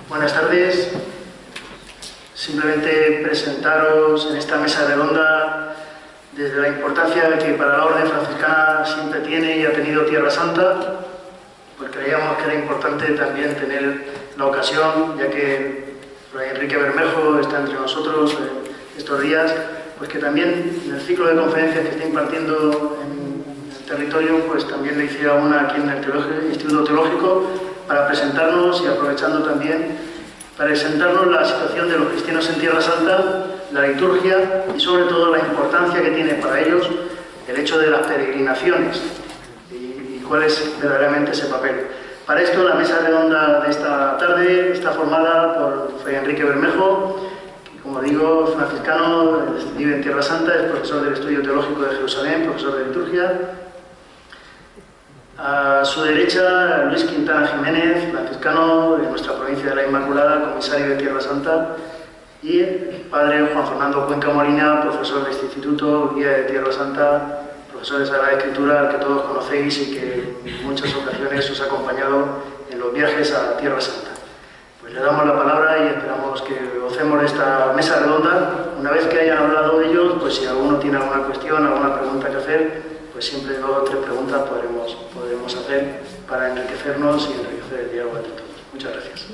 Buenas tardes. Simplemente presentaros en esta mesa redonda desde la importancia que para la Orden Franciscana siempre tiene y ha tenido Tierra Santa, pues creíamos que era importante también tener la ocasión, ya que Fray Enrique Bermejo está entre nosotros estos días, pues que también en el ciclo de conferencias que está impartiendo en el territorio, pues también le hiciera una aquí en el Instituto Teológico, para presentarnos y aprovechando también para presentarnos la situación de los cristianos en Tierra Santa, la liturgia y sobre todo la importancia que tiene para ellos el hecho de las peregrinaciones y cuál es verdaderamente ese papel. Para esto la mesa redonda de esta tarde está formada por Fray Enrique Bermejo, que como digo es franciscano, vive en Tierra Santa, es profesor del Estudio Teológico de Jerusalén, profesor de liturgia. A su derecha, Luis Quintana Jiménez, franciscano de nuestra provincia de la Inmaculada, comisario de Tierra Santa, y el padre Juan Fernando Cuenca Molina, profesor de este instituto, guía de Tierra Santa, profesor de Sagrada Escritura, al que todos conocéis y que en muchas ocasiones os ha acompañado en los viajes a Tierra Santa. Pues le damos la palabra y esperamos que gocemos de esta mesa redonda. Una vez que hayan hablado ellos, pues si alguno tiene alguna cuestión, alguna pregunta que hacer, pues siempre 2 o 3 preguntas podremos hacer para enriquecernos y enriquecer el diálogo entre todos. Muchas gracias.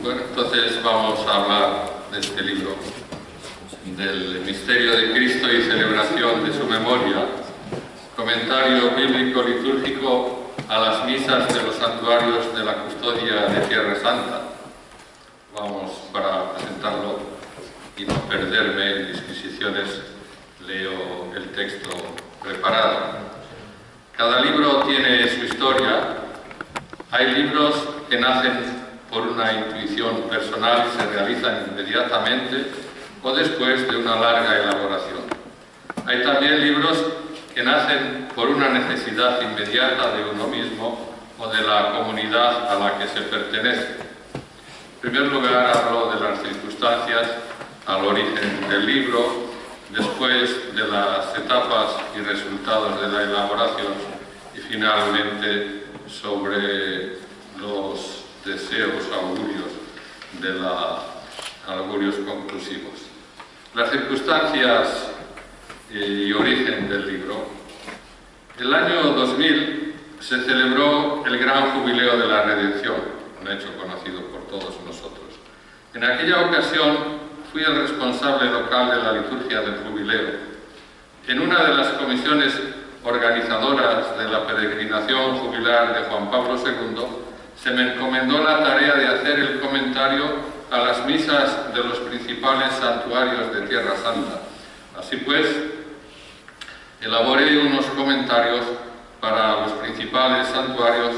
Bueno, entonces vamos a hablar de este libro, del misterio de Cristo y celebración de su memoria, comentario bíblico litúrgico a las misas de los santuarios de la custodia de Tierra Santa. Vamos, para presentarlo y no perderme en disquisiciones, leo el texto preparado. Cada libro tiene su historia. Hay libros que nacen por una intuición personal y se realizan inmediatamente o después de una larga elaboración. Hay también libros que nacen por una necesidad inmediata de uno mismo o de la comunidad a la que se pertenece. En primer lugar, hablo de las circunstancias al origen del libro, después de las etapas y resultados de la elaboración y finalmente sobre los deseos, augurios conclusivos. Las circunstancias y origen del libro. El año 2000 se celebró el gran jubileo de la Redención, un hecho conocido por todos nosotros. En aquella ocasión fui el responsable local de la liturgia del jubileo. En una de las comisiones organizadoras de la peregrinación jubilar de Juan Pablo II, se me encomendó la tarea de hacer el comentario a las misas de los principales santuarios de Tierra Santa. Así pues, elaboré unos comentarios para los principales santuarios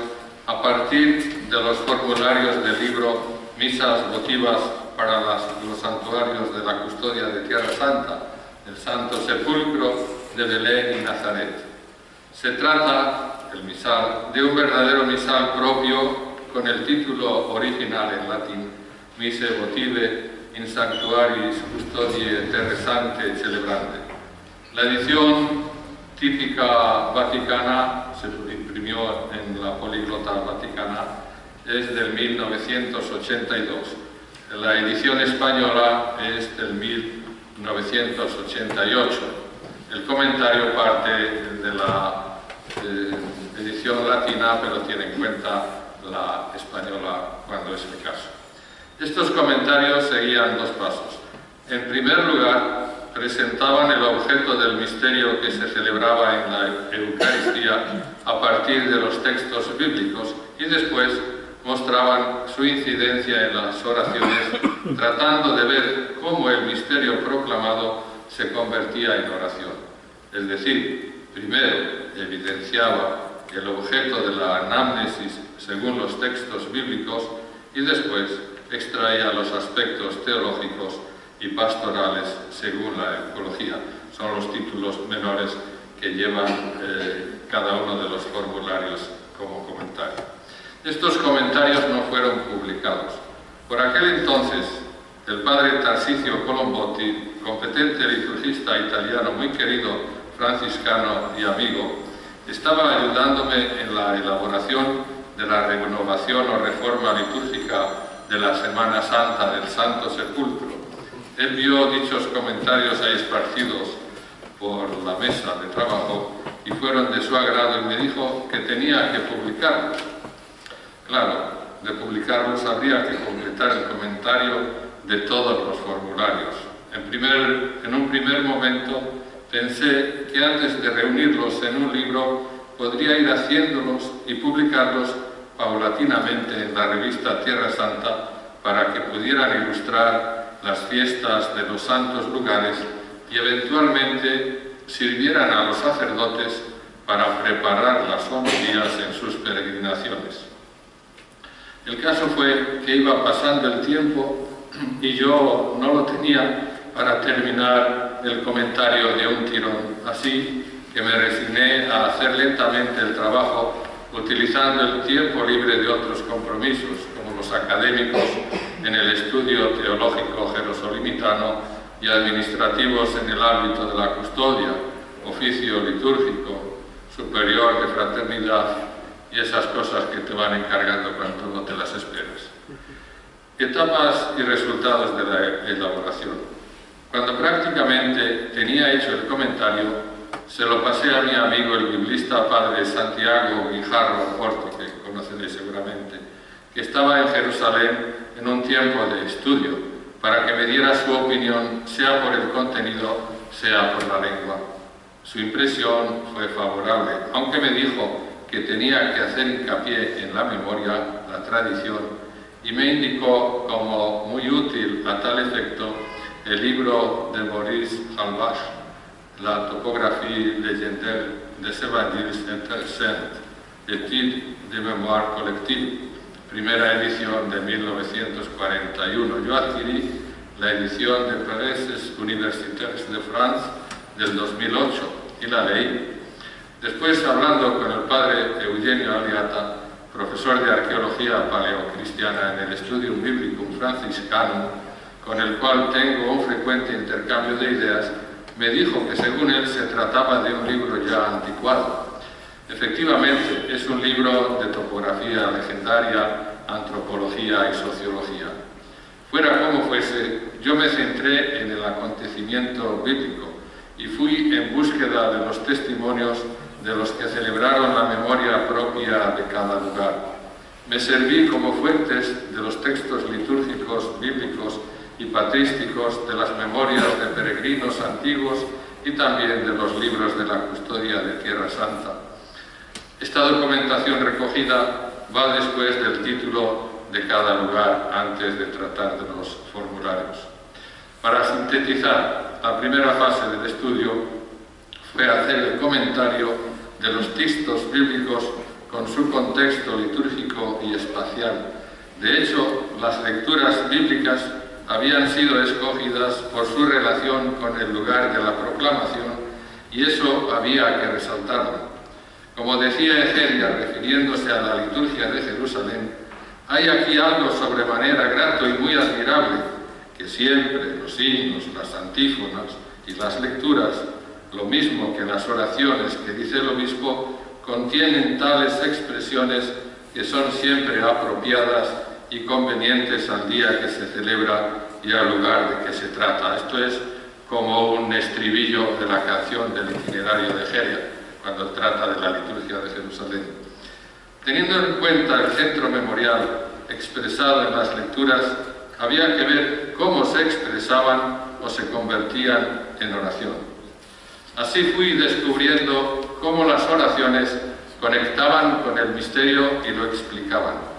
a partir de los formularios del libro Misas votivas para los santuarios de la custodia de Tierra Santa, el Santo Sepulcro de Belén y Nazaret. Se trata, el misal, de un verdadero misal propio con el título original en latín, Mise votive in sanctuaris custodiae Terrae Sanctae celebrante. La edición típica vaticana, se imprimió en la Políglota Vaticana, es del 1982. La edición española es del 1988. El comentario parte de la edición latina, pero tiene en cuenta la española cuando es el caso. Estos comentarios seguían 2 pasos. En primer lugar, presentaban el objeto del misterio que se celebraba en la Eucaristía a partir de los textos bíblicos y después mostraban su incidencia en las oraciones, tratando de ver cómo el misterio proclamado se convertía en oración. Es decir, primero evidenciaba el objeto de la anamnesis según los textos bíblicos y después extraía los aspectos teológicos y pastorales según la ecología. Son los títulos menores que llevan cada uno de los formularios como comentario. Estos comentarios no fueron publicados. Por aquel entonces, el padre Tarcisio Colombotti, competente liturgista italiano muy querido, franciscano y amigo, estaba ayudándome en la elaboración de la renovación o reforma litúrgica de la Semana Santa del Santo Sepulcro. Él vio dichos comentarios ahí esparcidos por la mesa de trabajo y fueron de su agrado y me dijo que tenía que publicarlos. Claro, de publicarlos habría que completar el comentario de todos los formularios. En un primer momento pensé que antes de reunirlos en un libro podría ir haciéndolos y publicarlos paulatinamente en la revista Tierra Santa para que pudieran ilustrar las fiestas de los santos lugares y eventualmente sirvieran a los sacerdotes para preparar las homilías en sus peregrinaciones. El caso fue que iba pasando el tiempo y yo no lo tenía para terminar el comentario de un tirón, así que me resigné a hacer lentamente el trabajo utilizando el tiempo libre de otros compromisos, como los académicos en el estudio teológico jerosolimitano y administrativos en el ámbito de la custodia, oficio litúrgico, superior de fraternidad y esas cosas que te van encargando cuando no te las esperas. Etapas y resultados de la elaboración. Cuando prácticamente tenía hecho el comentario, se lo pasé a mi amigo el biblista padre Santiago Guijarro Porto, que conoceréis seguramente, que estaba en Jerusalén en un tiempo de estudio, para que me diera su opinión, sea por el contenido, sea por la lengua. Su impresión fue favorable, aunque me dijo que tenía que hacer hincapié en la memoria, la tradición, y me indicó como muy útil a tal efecto el libro de Maurice Halbach, La topographie légendaire des évangiles intersaints, Études de mémoire collective, primera edición de 1941. Yo adquirí la edición de Pareses Universitaires de France del 2008 y la leí. Después, hablando con el padre Eugenio Aliata, profesor de arqueología paleocristiana en el Studium Biblicum franciscano, con el cual tengo un frecuente intercambio de ideas, me dijo que según él se trataba de un libro ya anticuado. Efectivamente, es un libro de topografía legendaria, antropología y sociología. Fuera como fuese, yo me centré en el acontecimiento bíblico y fui en búsqueda de los testimonios de los que celebraron la memoria propia de cada lugar. Me serví como fuentes de los textos litúrgicos bíblicos y patrísticos, de las memorias de peregrinos antiguos y también de los libros de la custodia de Tierra Santa. Esta documentación recogida va después del título de cada lugar antes de tratar de los formularios. Para sintetizar, la primera fase del estudio fue hacer el comentario de los textos bíblicos con su contexto litúrgico y espacial. De hecho, las lecturas bíblicas habían sido escogidas por su relación con el lugar de la proclamación y eso había que resaltarlo. Como decía Egeria, refiriéndose a la liturgia de Jerusalén, hay aquí algo sobremanera grato y muy admirable, que siempre los himnos, las antífonas y las lecturas, lo mismo que las oraciones que dice el obispo, contienen tales expresiones que son siempre apropiadas y convenientes al día que se celebra y al lugar de que se trata. Esto es como un estribillo de la canción del itinerario de Egeria, cuando trata de la liturgia de Jerusalén. Teniendo en cuenta el centro memorial expresado en las lecturas, había que ver cómo se expresaban o se convertían en oración. Así fui descubriendo cómo las oraciones conectaban con el misterio y lo explicaban.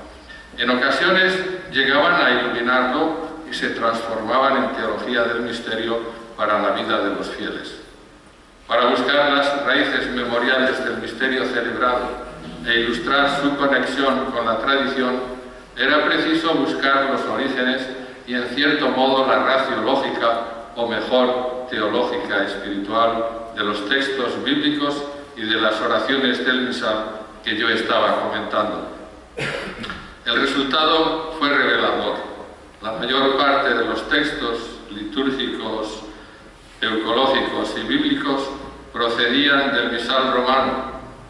En ocasiones llegaban a iluminarlo y se transformaban en teología del misterio para la vida de los fieles. Para buscar las raíces memoriales del misterio celebrado e ilustrar su conexión con la tradición, era preciso buscar los orígenes y, en cierto modo, la ratio lógica, o mejor, teológica espiritual, de los textos bíblicos y de las oraciones del misal que yo estaba comentando. El resultado fue revelador. La mayor parte de los textos litúrgicos, eucológicos y bíblicos procedían del misal romano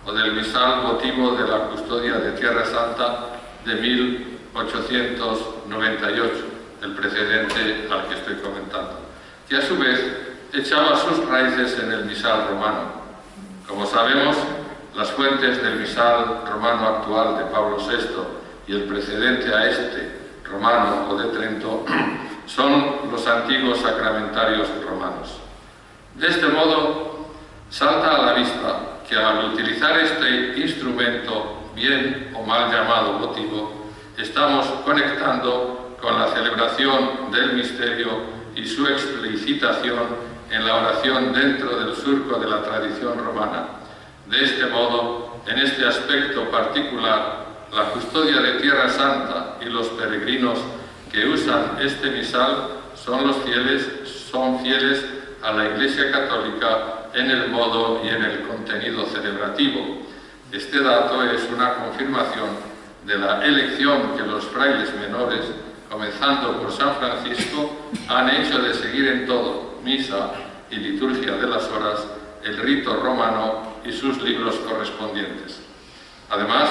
o del misal votivo de la custodia de Tierra Santa de 1898, el precedente al que estoy comentando, que a su vez echaba sus raíces en el misal romano. Como sabemos, las fuentes del misal romano actual de Pablo VI y el precedente a este, romano o de Trento, son los antiguos sacramentarios romanos. De este modo, salta a la vista que al utilizar este instrumento, bien o mal llamado votivo, estamos conectando con la celebración del misterio y su explicitación en la oración dentro del surco de la tradición romana. De este modo, en este aspecto particular, la custodia de Tierra Santa y los peregrinos que usan este misal son fieles a la Iglesia Católica en el modo y en el contenido celebrativo. Este dato es una confirmación de la elección que los frailes menores, comenzando por San Francisco, han hecho de seguir en todo, misa y liturgia de las horas, el rito romano y sus libros correspondientes. Además,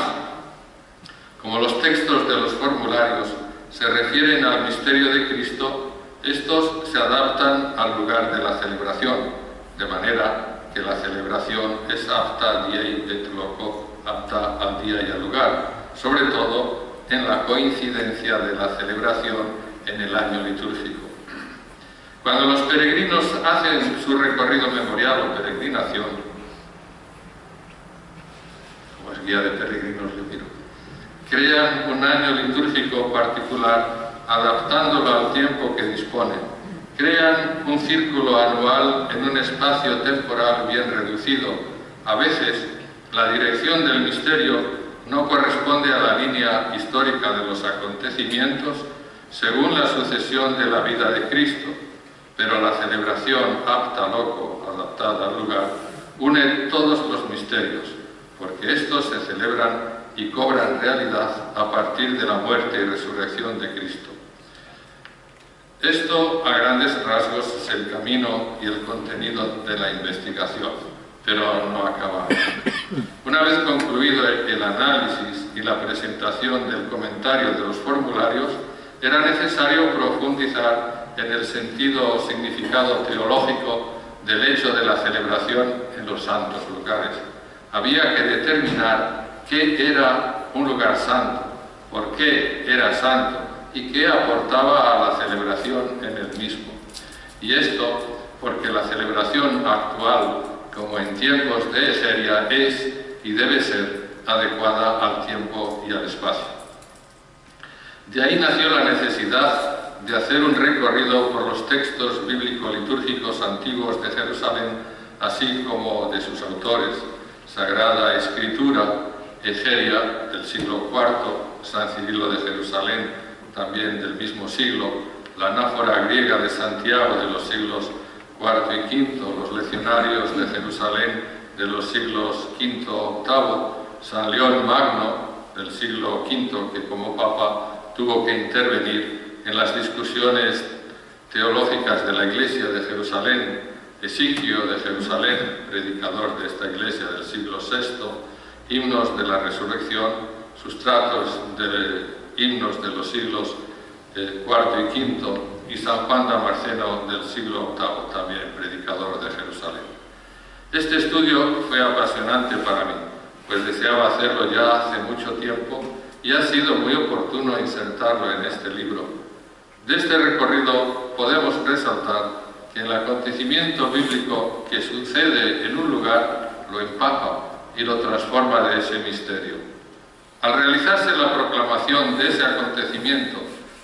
como los textos de los formularios se refieren al misterio de Cristo, estos se adaptan al lugar de la celebración, de manera que la celebración es apta diei et loco, apta al día y al lugar, sobre todo en la coincidencia de la celebración en el año litúrgico. Cuando los peregrinos hacen su recorrido memorial o peregrinación, como es guía de peregrinos, yo miro, crean un año litúrgico particular adaptándolo al tiempo que disponen. Crean un círculo anual en un espacio temporal bien reducido. A veces, la dirección del misterio no corresponde a la línea histórica de los acontecimientos según la sucesión de la vida de Cristo, pero la celebración apta loco, adaptada al lugar, une todos los misterios, porque estos se celebran y cobran realidad a partir de la muerte y resurrección de Cristo. Esto, a grandes rasgos, es el camino y el contenido de la investigación, pero no acaba. Una vez concluido el análisis y la presentación del comentario de los formularios, era necesario profundizar en el sentido o significado teológico del hecho de la celebración en los santos lugares. Había que determinar qué era un lugar santo, por qué era santo y qué aportaba a la celebración en el mismo. Y esto porque la celebración actual, como en tiempos de Egeria, es y debe ser adecuada al tiempo y al espacio. De ahí nació la necesidad de hacer un recorrido por los textos bíblico-litúrgicos antiguos de Jerusalén, así como de sus autores: Sagrada Escritura, Egeria, del siglo IV, San Cirilo de Jerusalén, también del mismo siglo, la anáfora griega de Santiago de los siglos IV y V, los leccionarios de Jerusalén de los siglos V, VIII, San León Magno del siglo V, que como Papa tuvo que intervenir en las discusiones teológicas de la Iglesia de Jerusalén, Esigio de Jerusalén, predicador de esta Iglesia del siglo VI, himnos de la resurrección, sustratos de himnos de los siglos IV y V, y San Juan Damasceno del siglo VIII, también predicador de Jerusalén. Este estudio fue apasionante para mí, pues deseaba hacerlo ya hace mucho tiempo y ha sido muy oportuno insertarlo en este libro. De este recorrido podemos resaltar que el acontecimiento bíblico que sucede en un lugar lo empapa y lo transforma de ese misterio. Al realizarse la proclamación de ese acontecimiento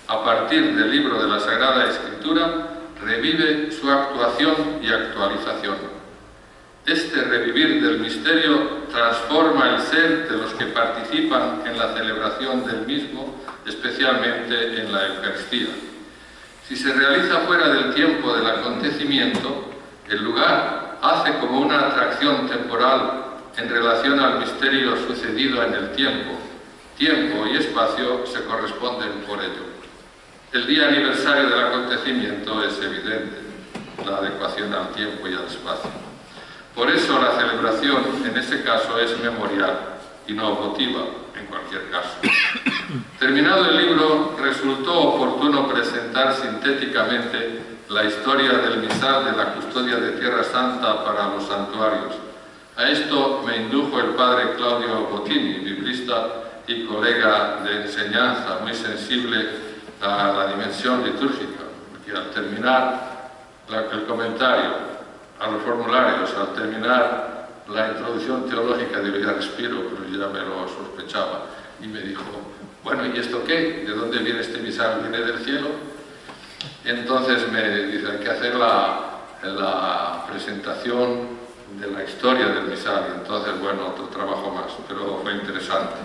a partir del libro de la Sagrada Escritura, revive su actuación y actualización. Este revivir del misterio transforma el ser de los que participan en la celebración del mismo, especialmente en la Eucaristía. Si se realiza fuera del tiempo del acontecimiento, el lugar hace como una atracción temporal en relación al misterio sucedido en el tiempo. Tiempo y espacio se corresponden por ello. El día aniversario del acontecimiento es evidente, la adecuación al tiempo y al espacio. Por eso la celebración en ese caso es memorial y no votiva en cualquier caso. Terminado el libro, resultó oportuno presentar sintéticamente la historia del misal de la custodia de Tierra Santa para los santuarios. A esto me indujo el padre Claudio Bottini, biblista y colega de enseñanza, muy sensible a la dimensión litúrgica, porque al terminar el comentario a los formularios, al terminar la introducción teológica, digo, ya respiro, pero ya me lo sospechaba, y me dijo, bueno, ¿y esto qué? ¿De dónde viene este misal? ¿Viene del cielo? Y entonces me dice, hay que hacer la presentación de la historia del misal, y entonces, bueno, otro trabajo más, pero fue interesante.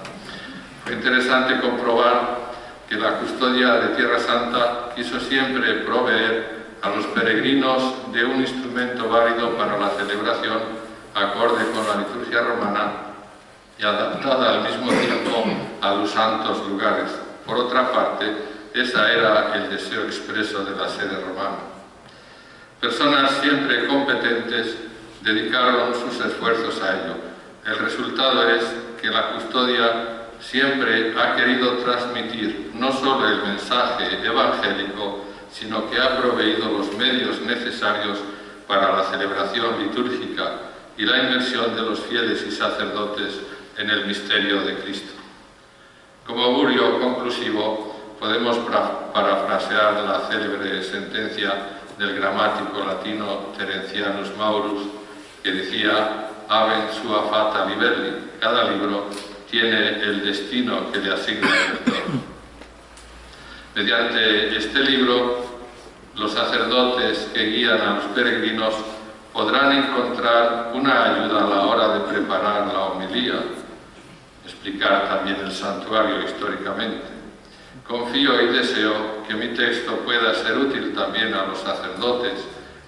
Fue interesante comprobar que la custodia de Tierra Santa quiso siempre proveer a los peregrinos de un instrumento válido para la celebración acorde con la liturgia romana y adaptada al mismo tiempo a los santos lugares. Por otra parte, ese era el deseo expreso de la sede romana. Personas siempre competentes dedicaron sus esfuerzos a ello. El resultado es que la custodia siempre ha querido transmitir no solo el mensaje evangélico, sino que ha proveído los medios necesarios para la celebración litúrgica y la inmersión de los fieles y sacerdotes en el misterio de Cristo. Como augurio conclusivo, podemos parafrasear la célebre sentencia del gramático latino Terentianus Maurus, que decía «Habent sua fata libelli», cada libro tiene el destino que le asigna el lector. Mediante este libro, los sacerdotes que guían a los peregrinos podrán encontrar una ayuda a la hora de preparar la homilía, explicar también el santuario históricamente. Confío y deseo que mi texto pueda ser útil también a los sacerdotes,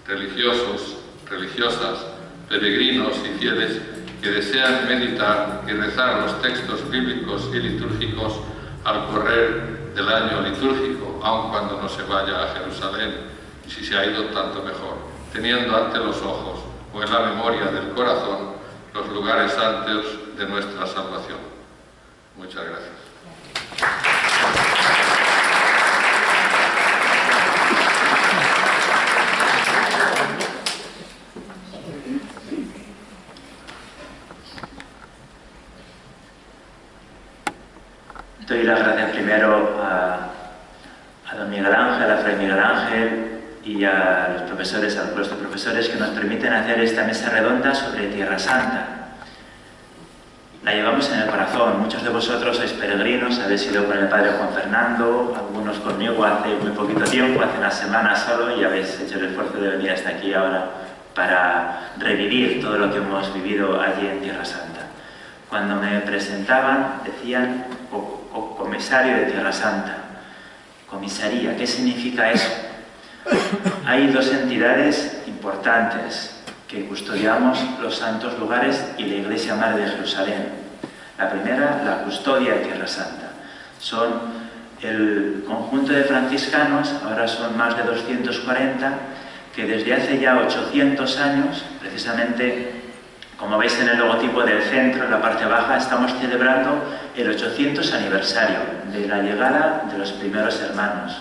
religiosos, religiosas, peregrinos y fieles que desean meditar y rezar los textos bíblicos y litúrgicos al correr del año litúrgico, aun cuando no se vaya a Jerusalén, y si se ha ido tanto mejor, teniendo ante los ojos o en la memoria del corazón los lugares santos de nuestra salvación. Muchas gracias. Doy las gracias primero a don Miguel Ángel, a Fray Miguel Ángel y a los profesores, al puesto de profesores que nos permiten hacer esta mesa redonda sobre Tierra Santa. La llevamos en el corazón. Muchos de vosotros sois peregrinos, habéis ido con el padre Juan Fernando, algunos conmigo hace muy poquito tiempo, hace una semana solo, y habéis hecho el esfuerzo de venir hasta aquí ahora para revivir todo lo que hemos vivido allí en Tierra Santa. Cuando me presentaban, decían comisario de Tierra Santa. Comisaría, ¿qué significa eso? Hay dos entidades importantes que custodiamos los santos lugares y la Iglesia Madre de Jerusalén. La primera, la custodia de Tierra Santa. Son el conjunto de franciscanos, ahora son más de 240, que desde hace ya 800 años, precisamente, como veis en el logotipo del centro, en la parte baja, estamos celebrando el 800 aniversario de la llegada de los primeros hermanos.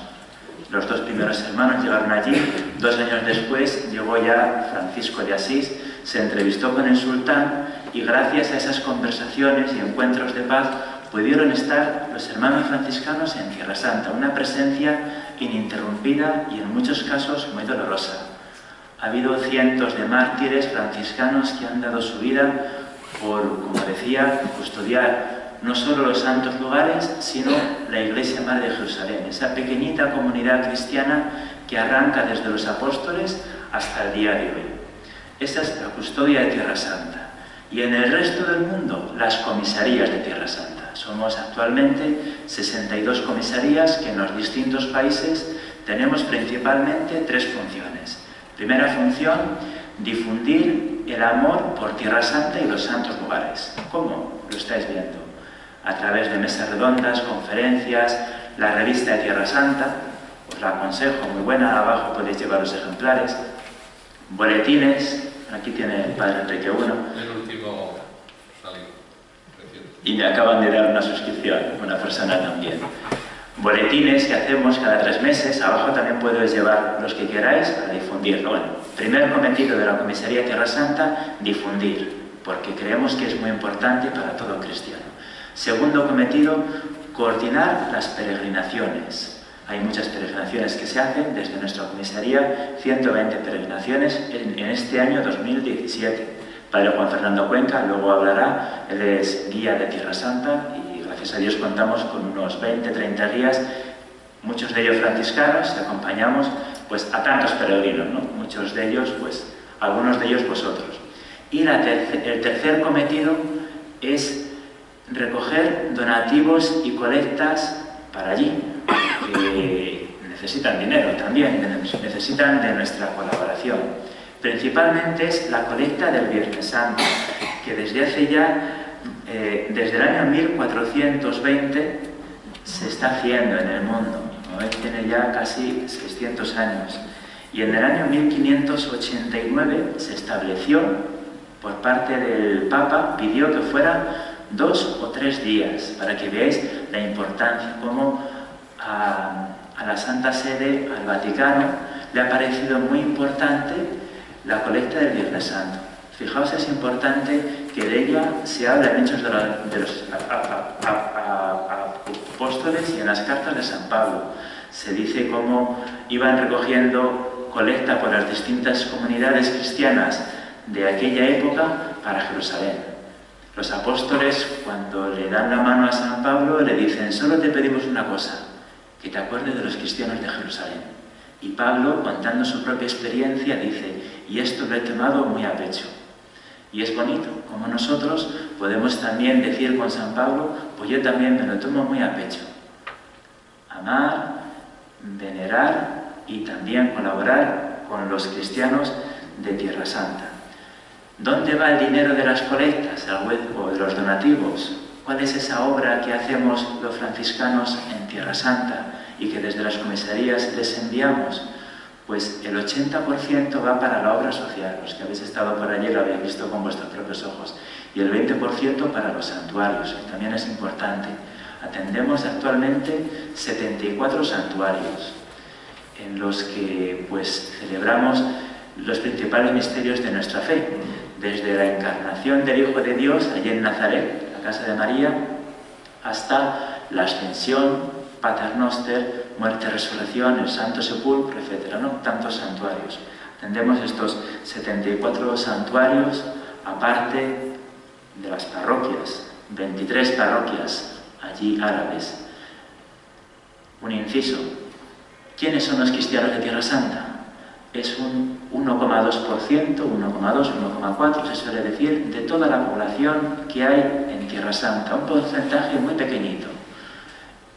Los dos primeros hermanos llegaron allí, 2 años después llegó ya Francisco de Asís, se entrevistó con el sultán y gracias a esas conversaciones y encuentros de paz pudieron estar los hermanos franciscanos en Tierra Santa, una presencia ininterrumpida y en muchos casos muy dolorosa. Ha habido cientos de mártires franciscanos que han dado su vida por, como decía, custodiar no solo los santos lugares, sino la Iglesia Madre de Jerusalén, esa pequeñita comunidad cristiana que arranca desde los apóstoles hasta el día de hoy. Esa es la custodia de Tierra Santa. Y en el resto del mundo, las comisarías de Tierra Santa. Somos actualmente 62 comisarías que en los distintos países tenemos principalmente 3 funciones. Primera función, difundir el amor por Tierra Santa y los santos lugares. ¿Cómo? Lo estáis viendo. A través de mesas redondas, conferencias, la revista de Tierra Santa. os la aconsejo, muy buena, abajo podéis llevar los ejemplares. Boletines, aquí tiene el padre Enrique I. El último salió. Y me acaban de dar una suscripción, una persona también. Boletines que hacemos cada 3 meses, abajo también podéis llevar los que queráis para difundirlo. Bueno, primer cometido de la Comisaría Tierra Santa, difundir, porque creemos que es muy importante para todo cristiano. Segundo cometido, coordinar las peregrinaciones. Hay muchas peregrinaciones que se hacen desde nuestra comisaría, 120 peregrinaciones en este año 2017. Padre Juan Fernando Cuenca luego hablará, él es guía de Tierra Santa y gracias a Dios contamos con unos 20-30 guías, muchos de ellos franciscanos, y acompañamos pues a tantos peregrinos, ¿no? Muchos de ellos, pues algunos de ellos vosotros. Y el tercer cometido es recoger donativos y colectas para allí, que necesitan dinero también, necesitan de nuestra colaboración. Principalmente es la colecta del Viernes Santo, que desde hace ya, desde el año 1420, se está haciendo en el mundo, ¿no? Tiene ya casi 600 años. Y en el año 1589 se estableció, por parte del Papa, pidió que fuera 2 o 3 días, para que veáis la importancia, cómo a la Santa Sede, al Vaticano, le ha parecido muy importante la colecta del Viernes Santo. Fijaos, es importante que de ella se habla en Hechos de los Apóstoles y en las cartas de San Pablo. Se dice cómo iban recogiendo colecta por las distintas comunidades cristianas de aquella época para Jerusalén. Los apóstoles, cuando le dan la mano a San Pablo, le dicen: solo te pedimos una cosa, que te acuerdes de los cristianos de Jerusalén. Y Pablo, contando su propia experiencia, dice: y esto lo he tomado muy a pecho. Y es bonito, como nosotros podemos también decir con San Pablo: pues yo también me lo tomo muy a pecho. Amar, venerar y también colaborar con los cristianos de Tierra Santa. ¿Dónde va el dinero de las colectas o de los donativos? ¿Cuál es esa obra que hacemos los franciscanos en Tierra Santa y que desde las comisarías les enviamos? Pues el 80% va para la obra social, los que habéis estado por allí lo habéis visto con vuestros propios ojos, y el 20% para los santuarios, que también es importante. Atendemos actualmente 74 santuarios, en los que pues celebramos los principales misterios de nuestra fe, desde la encarnación del Hijo de Dios allí en Nazaret, la casa de María, hasta la ascensión, Pater Noster, muerte, resurrección, el Santo Sepulcro, etc., ¿no? Tantos santuarios. Atendemos estos 74 santuarios, aparte de las parroquias, 23 parroquias allí árabes. Un inciso: ¿quiénes son los cristianos de Tierra Santa? Es un 1,2%, 1,2, 1,4, se suele decir, de toda la población que hay en Tierra Santa, un porcentaje muy pequeñito,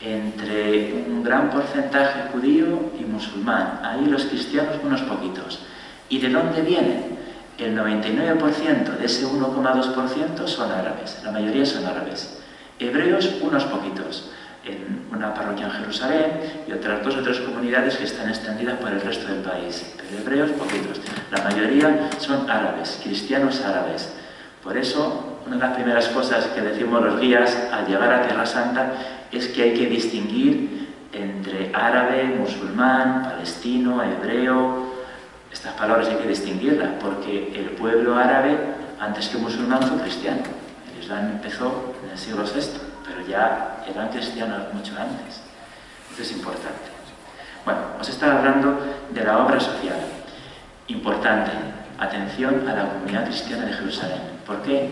entre un gran porcentaje judío y musulmán. Ahí los cristianos unos poquitos. ¿Y de dónde vienen? El 99% de ese 1,2% son árabes, la mayoría son árabes. Hebreos unos poquitos, en una parroquia en Jerusalén y otras 2 o 3 comunidades que están extendidas por el resto del país, pero hebreos poquitos. La mayoría son árabes, cristianos árabes. Por eso, una de las primeras cosas que decimos los guías al llegar a Tierra Santa es que hay que distinguir entre árabe, musulmán, palestino, hebreo. Estas palabras hay que distinguirlas porque el pueblo árabe, antes que musulmán, fue cristiano. El Islam empezó en el siglo VI, pero ya eran cristianos mucho antes. Esto es importante. Bueno, os estaba hablando de la obra social. Importante, atención a la comunidad cristiana de Jerusalén. ¿Por qué?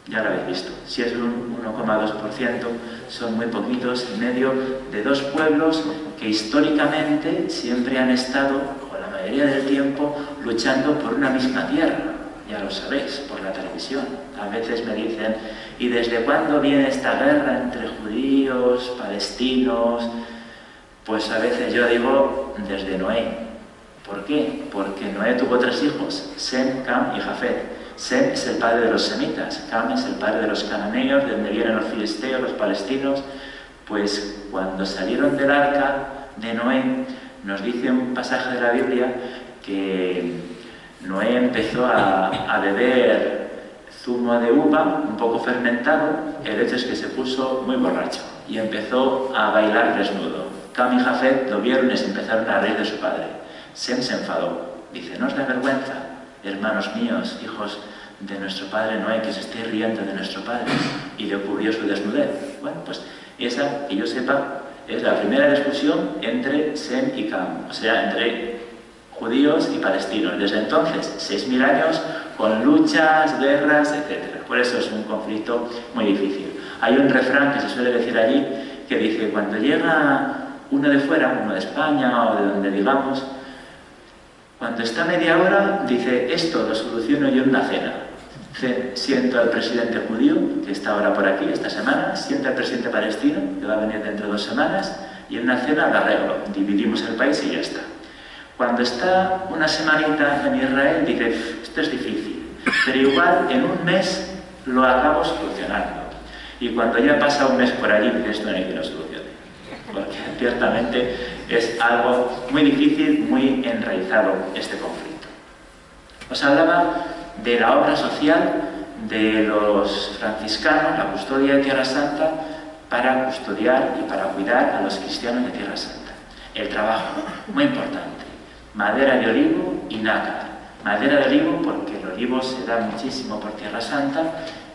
Ya lo habéis visto. Si es un 1,2%, son muy poquitos en medio de 2 pueblos que históricamente siempre han estado, o la mayoría del tiempo, luchando por una misma tierra. Ya lo sabéis, por la televisión. A veces me dicen: ¿y desde cuándo viene esta guerra entre judíos, palestinos? Pues a veces yo digo, desde Noé. ¿Por qué? Porque Noé tuvo 3 hijos, Sem, Cam y Jafet. Sem es el padre de los semitas, Cam es el padre de los cananeos, de donde vienen los filisteos, los palestinos. Pues cuando salieron del arca de Noé, nos dice un pasaje de la Biblia que Noé empezó a beber zumo de uva un poco fermentado. El hecho es que se puso muy borracho y empezó a bailar desnudo. Cam y Jafet lo vieron y se empezaron a reír de su padre. Sem se enfadó. Dice: ¿no os da vergüenza, hermanos míos, hijos de nuestro padre Noé, que os estéis riendo de nuestro padre? Y le cubrió su desnudez. Bueno, pues esa, que yo sepa, es la primera discusión entre Sem y Cam, o sea, entre judíos y palestinos. Desde entonces, 6.000 años con luchas, guerras, etc. Por eso es un conflicto muy difícil. Hay un refrán que se suele decir allí que dice: cuando llega uno de fuera, uno de España o de donde digamos, cuando está media hora, dice: esto lo soluciono yo en una cena. Siento al presidente judío, que está ahora por aquí esta semana, siento al presidente palestino, que va a venir dentro de 2 semanas, y en una cena lo arreglo, dividimos el país y ya está. Cuando está una semanita en Israel, dice: esto es difícil, pero igual en un mes lo acabo solucionando. Y cuando ya pasa un mes por allí, dice: esto no hay que lo solucione, porque ciertamente es algo muy difícil, muy enraizado este conflicto. Os hablaba de la obra social de los franciscanos, la custodia de Tierra Santa, para custodiar y para cuidar a los cristianos de Tierra Santa. El trabajo, muy importante: madera de olivo y nácar. Madera de olivo porque el olivo se da muchísimo por Tierra Santa,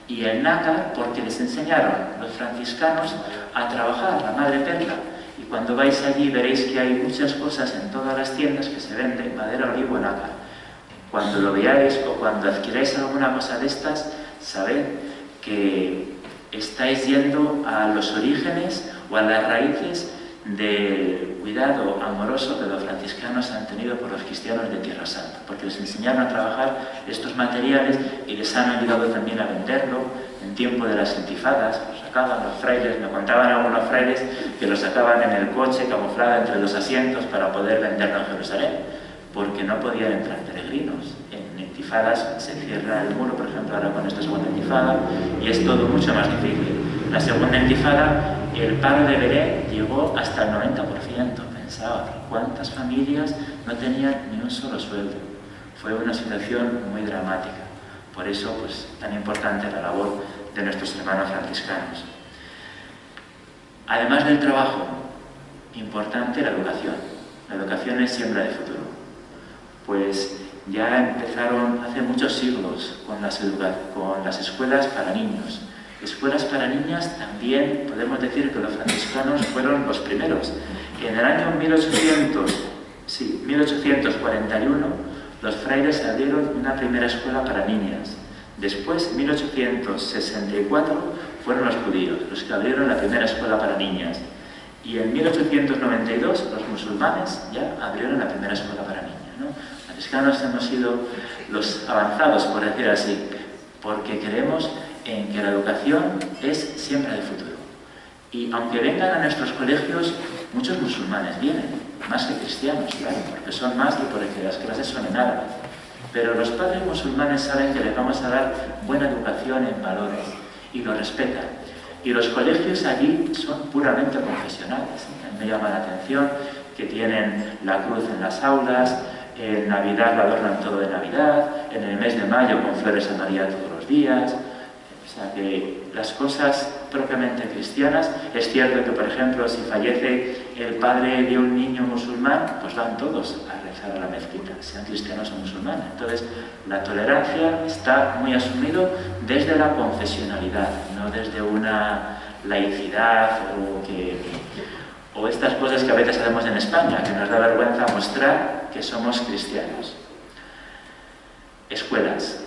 y el nácar porque les enseñaron los franciscanos a trabajar la madre perla. Y cuando vais allí veréis que hay muchas cosas en todas las tiendas que se venden madera, olivo y nácar. Cuando lo veáis o cuando adquiráis alguna cosa de estas, sabed que estáis yendo a los orígenes o a las raíces del cuidado amoroso que los franciscanos han tenido por los cristianos de Tierra Santa, porque les enseñaron a trabajar estos materiales y les han ayudado también a venderlo en tiempo de las intifadas. Lo sacaban los frailes, me contaban algunos frailes que lo sacaban en el coche camuflado entre los asientos para poder venderlo en Jerusalén, porque no podían entrar peregrinos. En intifadas se cierra el muro, por ejemplo, ahora con esta segunda intifada, y es todo mucho más difícil. La segunda intifada, el paro de Belén llegó hasta el 90%. Pensaba, ¿cuántas familias no tenían ni un solo sueldo? Fue una situación muy dramática. Por eso, pues, tan importante la labor de nuestros hermanos franciscanos. Además del trabajo, importante la educación. La educación es siembra de futuro. Pues ya empezaron hace muchos siglos con las escuelas para niños. Escuelas para niñas también podemos decir que los franciscanos fueron los primeros. En el año 1841 los frailes abrieron una primera escuela para niñas. Después, en 1864, fueron los judíos los que abrieron la primera escuela para niñas. Y en 1892 los musulmanes ya abrieron la primera escuela para niñas, ¿no? Los franciscanos hemos sido los avanzados, por decir así, porque creemos en que la educación es siembra de futuro. Y aunque vengan a nuestros colegios, muchos musulmanes vienen, más que cristianos, claro, porque son más y porque las clases son en árabe. Pero los padres musulmanes saben que les vamos a dar buena educación en valores y lo respetan. Y los colegios allí son puramente confesionales. Me llama la atención que tienen la cruz en las aulas, en Navidad lo adornan todo de Navidad, en el mes de mayo con flores a María todos los días. O sea que las cosas propiamente cristianas, es cierto que, por ejemplo, si fallece el padre de un niño musulmán, pues van todos a rezar a la mezquita, sean cristianos o musulmanes. Entonces, la tolerancia está muy asumido desde la confesionalidad, no desde una laicidad o estas cosas que a veces hacemos en España, que nos da vergüenza mostrar que somos cristianos. Escuelas.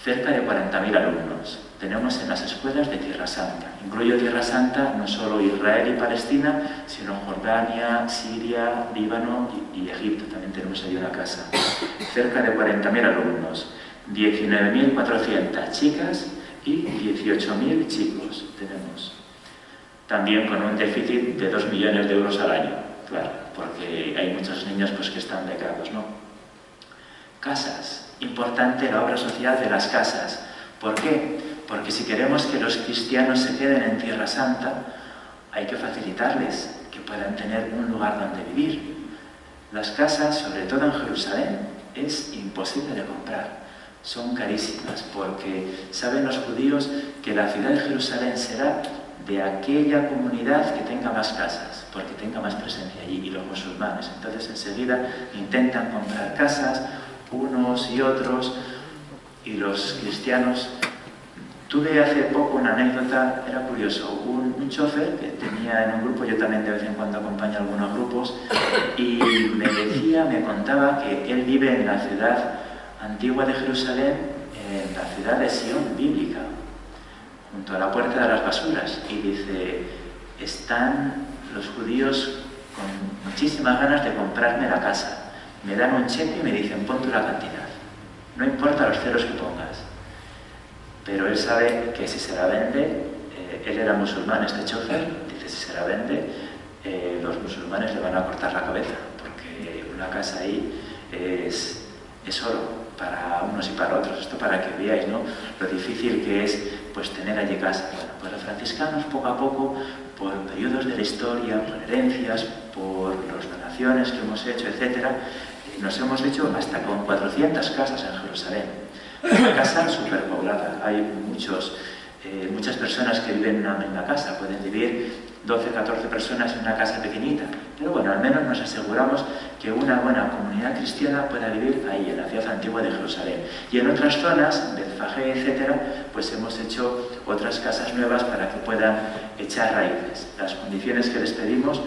Cerca de 40.000 alumnos tenemos en las escuelas de Tierra Santa. Incluyo Tierra Santa no solo Israel y Palestina, sino Jordania, Siria, Líbano y Egipto. También tenemos ahí una casa. Cerca de 40.000 alumnos, 19.400 chicas y 18.000 chicos tenemos. También con un déficit de 2 millones de euros al año, claro, porque hay muchos niños pues, que están becados, ¿no? Casas. Importante la obra social de las casas. ¿Por qué? Porque si queremos que los cristianos se queden en Tierra Santa, hay que facilitarles que puedan tener un lugar donde vivir. Las casas, sobre todo en Jerusalén, es imposible de comprar. Son carísimas porque saben los judíos que la ciudad de Jerusalén será de aquella comunidad que tenga más casas, porque tenga más presencia allí, y los musulmanes. Entonces enseguida intentan comprar casas, unos y otros, y los cristianos. Tuve hace poco una anécdota, era curioso, un chofer que tenía en un grupo, yo también de vez en cuando acompaño a algunos grupos, y me contaba que él vive en la ciudad antigua de Jerusalén, en la ciudad de Sion bíblica, junto a la puerta de las basuras, y dice, están los judíos con muchísimas ganas de comprarme la casa, me dan un cheque y me dicen, pon tú la cantidad, no importa los ceros que pongas. Pero él sabe que si se la vende, él era musulmán, este chofer, dice, si se la vende, los musulmanes le van a cortar la cabeza, porque una casa ahí es oro para unos y para otros. Esto para que veáis, ¿no?, lo difícil que es pues tener allí casa. Bueno, pues los franciscanos poco a poco, por periodos de la historia, por herencias, por las donaciones que hemos hecho, etc., nos hemos hecho hasta con 400 casas en Jerusalén. Una casa superpoblada. Hay muchas personas que viven en la casa. Pueden vivir 12, 14 personas en una casa pequeñita. Pero bueno, al menos nos aseguramos que una buena comunidad cristiana pueda vivir ahí, en la ciudad antigua de Jerusalén. Y en otras zonas, Betfagé, etcétera, pues hemos hecho otras casas nuevas para que puedan echar raíces. Las condiciones que les pedimos,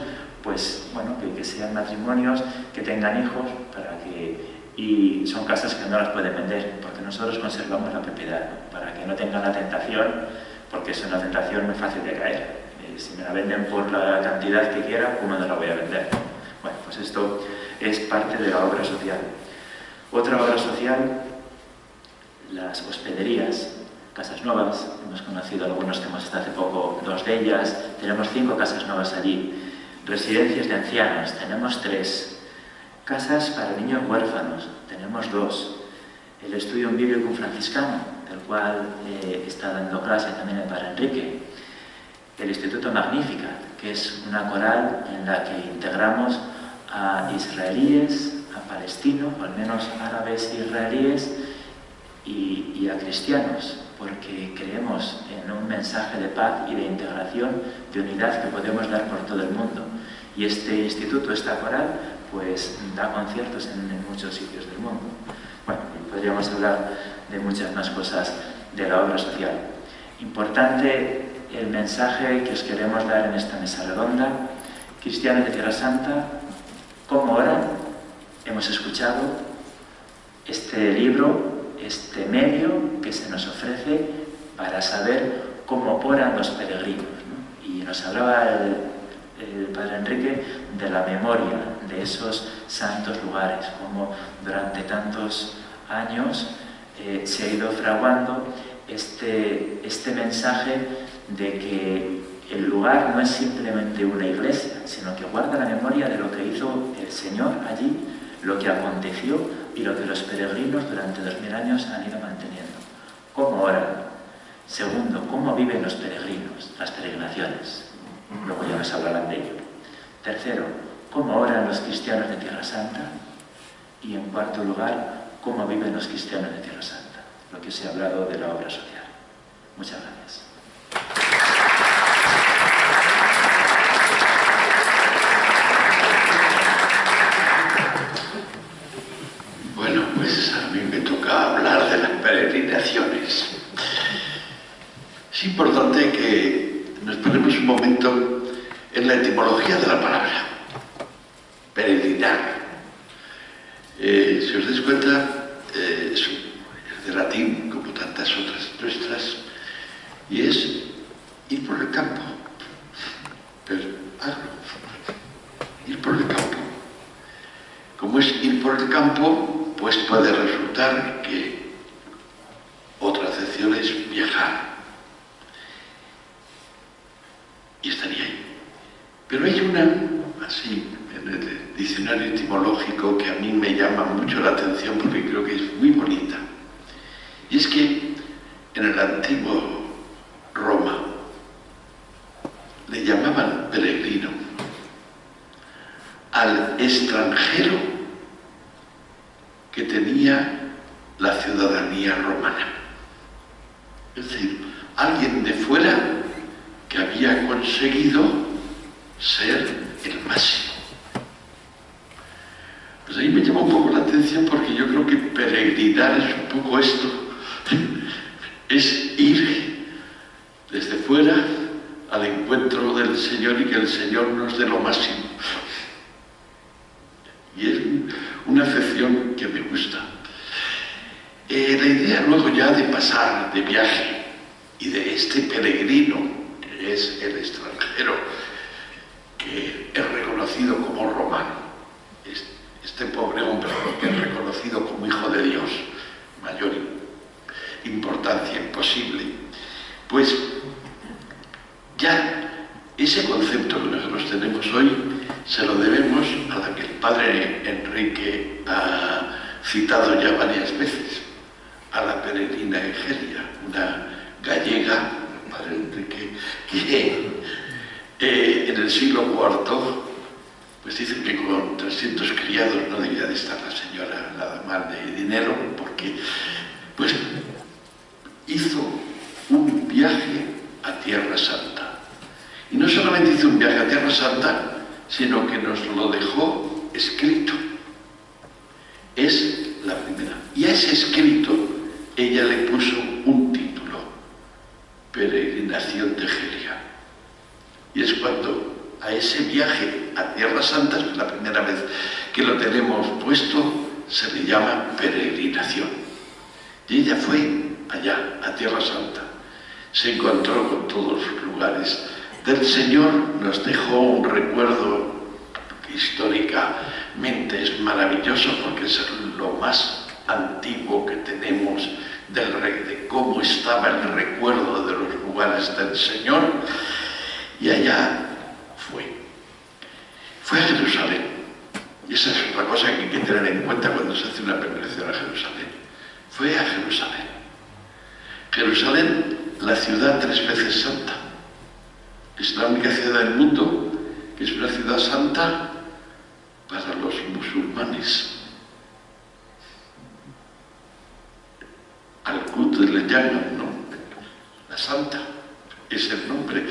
pues bueno, que sean matrimonios, que tengan hijos, y son casas que no las pueden vender, porque nosotros conservamos la propiedad, ¿no?, para que no tengan la tentación, porque es una tentación muy fácil de caer. Si me la venden por la cantidad que quiera, ¿cómo no la voy a vender? Bueno, pues esto es parte de la obra social. Otra obra social, las hospederías, casas nuevas. Hemos conocido algunos que hemos estado hace poco, 2 de ellas. Tenemos 5 casas nuevas allí. Residencias de ancianos, tenemos 3. Casas para niños huérfanos, tenemos 2. El estudio bíblico franciscano, del cual está dando clase también el Padre Enrique. El Instituto Magnificat, que es una coral en la que integramos a israelíes, a palestinos, o al menos árabes israelíes, y a cristianos, porque creemos en un mensaje de paz y de integración, de unidad que podemos dar por todo el mundo. Y este instituto, esta coral, pues da conciertos en muchos sitios del mundo. Bueno, podríamos hablar de muchas más cosas de la obra social. Importante el mensaje que os queremos dar en esta mesa redonda. Cristianos de Tierra Santa, ¿cómo oran? Hemos escuchado este libro, este medio que se nos ofrece para saber cómo oran los peregrinos, ¿no? Y nos hablaba el Padre Enrique de la memoria de esos santos lugares, como durante tantos años se ha ido fraguando este mensaje de que el lugar no es simplemente una iglesia, sino que guarda la memoria de lo que hizo el Señor allí, lo que aconteció y lo que los peregrinos durante 2000 años han ido manteniendo. ¿Cómo oran? Segundo, ¿cómo viven los peregrinos, las peregrinaciones? Luego ya nos hablarán de ello. Tercero, ¿cómo oran los cristianos de Tierra Santa? Y en cuarto lugar, ¿cómo viven los cristianos de Tierra Santa? Lo que os he hablado de la obra social. Muchas gracias. Bueno, pues a mí me toca hablar de las peregrinaciones. Es importante que nos ponemos un momento en la etimología de la palabra. Peregrinar. Si os dais cuenta, es de latín, como tantas otras nuestras, y es ir por el campo. Pero hazlo. Ir por el campo. Como es ir por el campo, pues puede resultar que otra acepción es viajar. Y estaría ahí. Pero hay una, así, en el diccionario etimológico, que a mí me llama mucho la atención porque creo que es muy bonita. Y es que en el antiguo Roma le llamaban peregrino al extranjero que tenía la ciudadanía romana. Es decir, alguien de fuera que había conseguido ser el máximo. Pues ahí me llama un poco la atención porque yo creo que peregrinar es un poco esto. Es ir desde fuera al encuentro del Señor y que el Señor nos dé lo máximo. Y es una acepción que me gusta. La idea luego ya de pasar de viaje y de este peregrino, que es el extranjero, que es reconocido como romano, este pobre hombre que es reconocido como hijo de Dios, mayor importancia imposible, pues ya ese concepto que nosotros tenemos hoy se lo debemos a la que el padre Enrique ha citado ya varias veces, a la peregrina Egeria, una gallega, el padre Enrique, que en el siglo IV, pues dicen que con 300 criados no debía de estar la señora nada más de dinero, porque pues hizo un viaje a Tierra Santa. Y no solamente hizo un viaje a Tierra Santa, sino que nos lo dejó escrito. Es la primera. Y a ese escrito ella le puso un título, Peregrinación de Egeria. Y es cuando a ese viaje a Tierra Santa, es la primera vez que lo tenemos puesto, se le llama peregrinación. Y ella fue allá, a Tierra Santa. Se encontró con todos los lugares del Señor, nos dejó un recuerdo que históricamente es maravilloso porque es lo más antiguo que tenemos de cómo estaba el recuerdo de los lugares del Señor. Y allá fue a Jerusalén. Y esa es otra cosa que hay que tener en cuenta cuando se hace una peregrinación a Jerusalén. Fue a Jerusalén. Jerusalén, la ciudad 3 veces santa. Es la única ciudad del mundo que es una ciudad santa para los musulmanes. Al-Quds le llaman, ¿no? La Santa es el nombre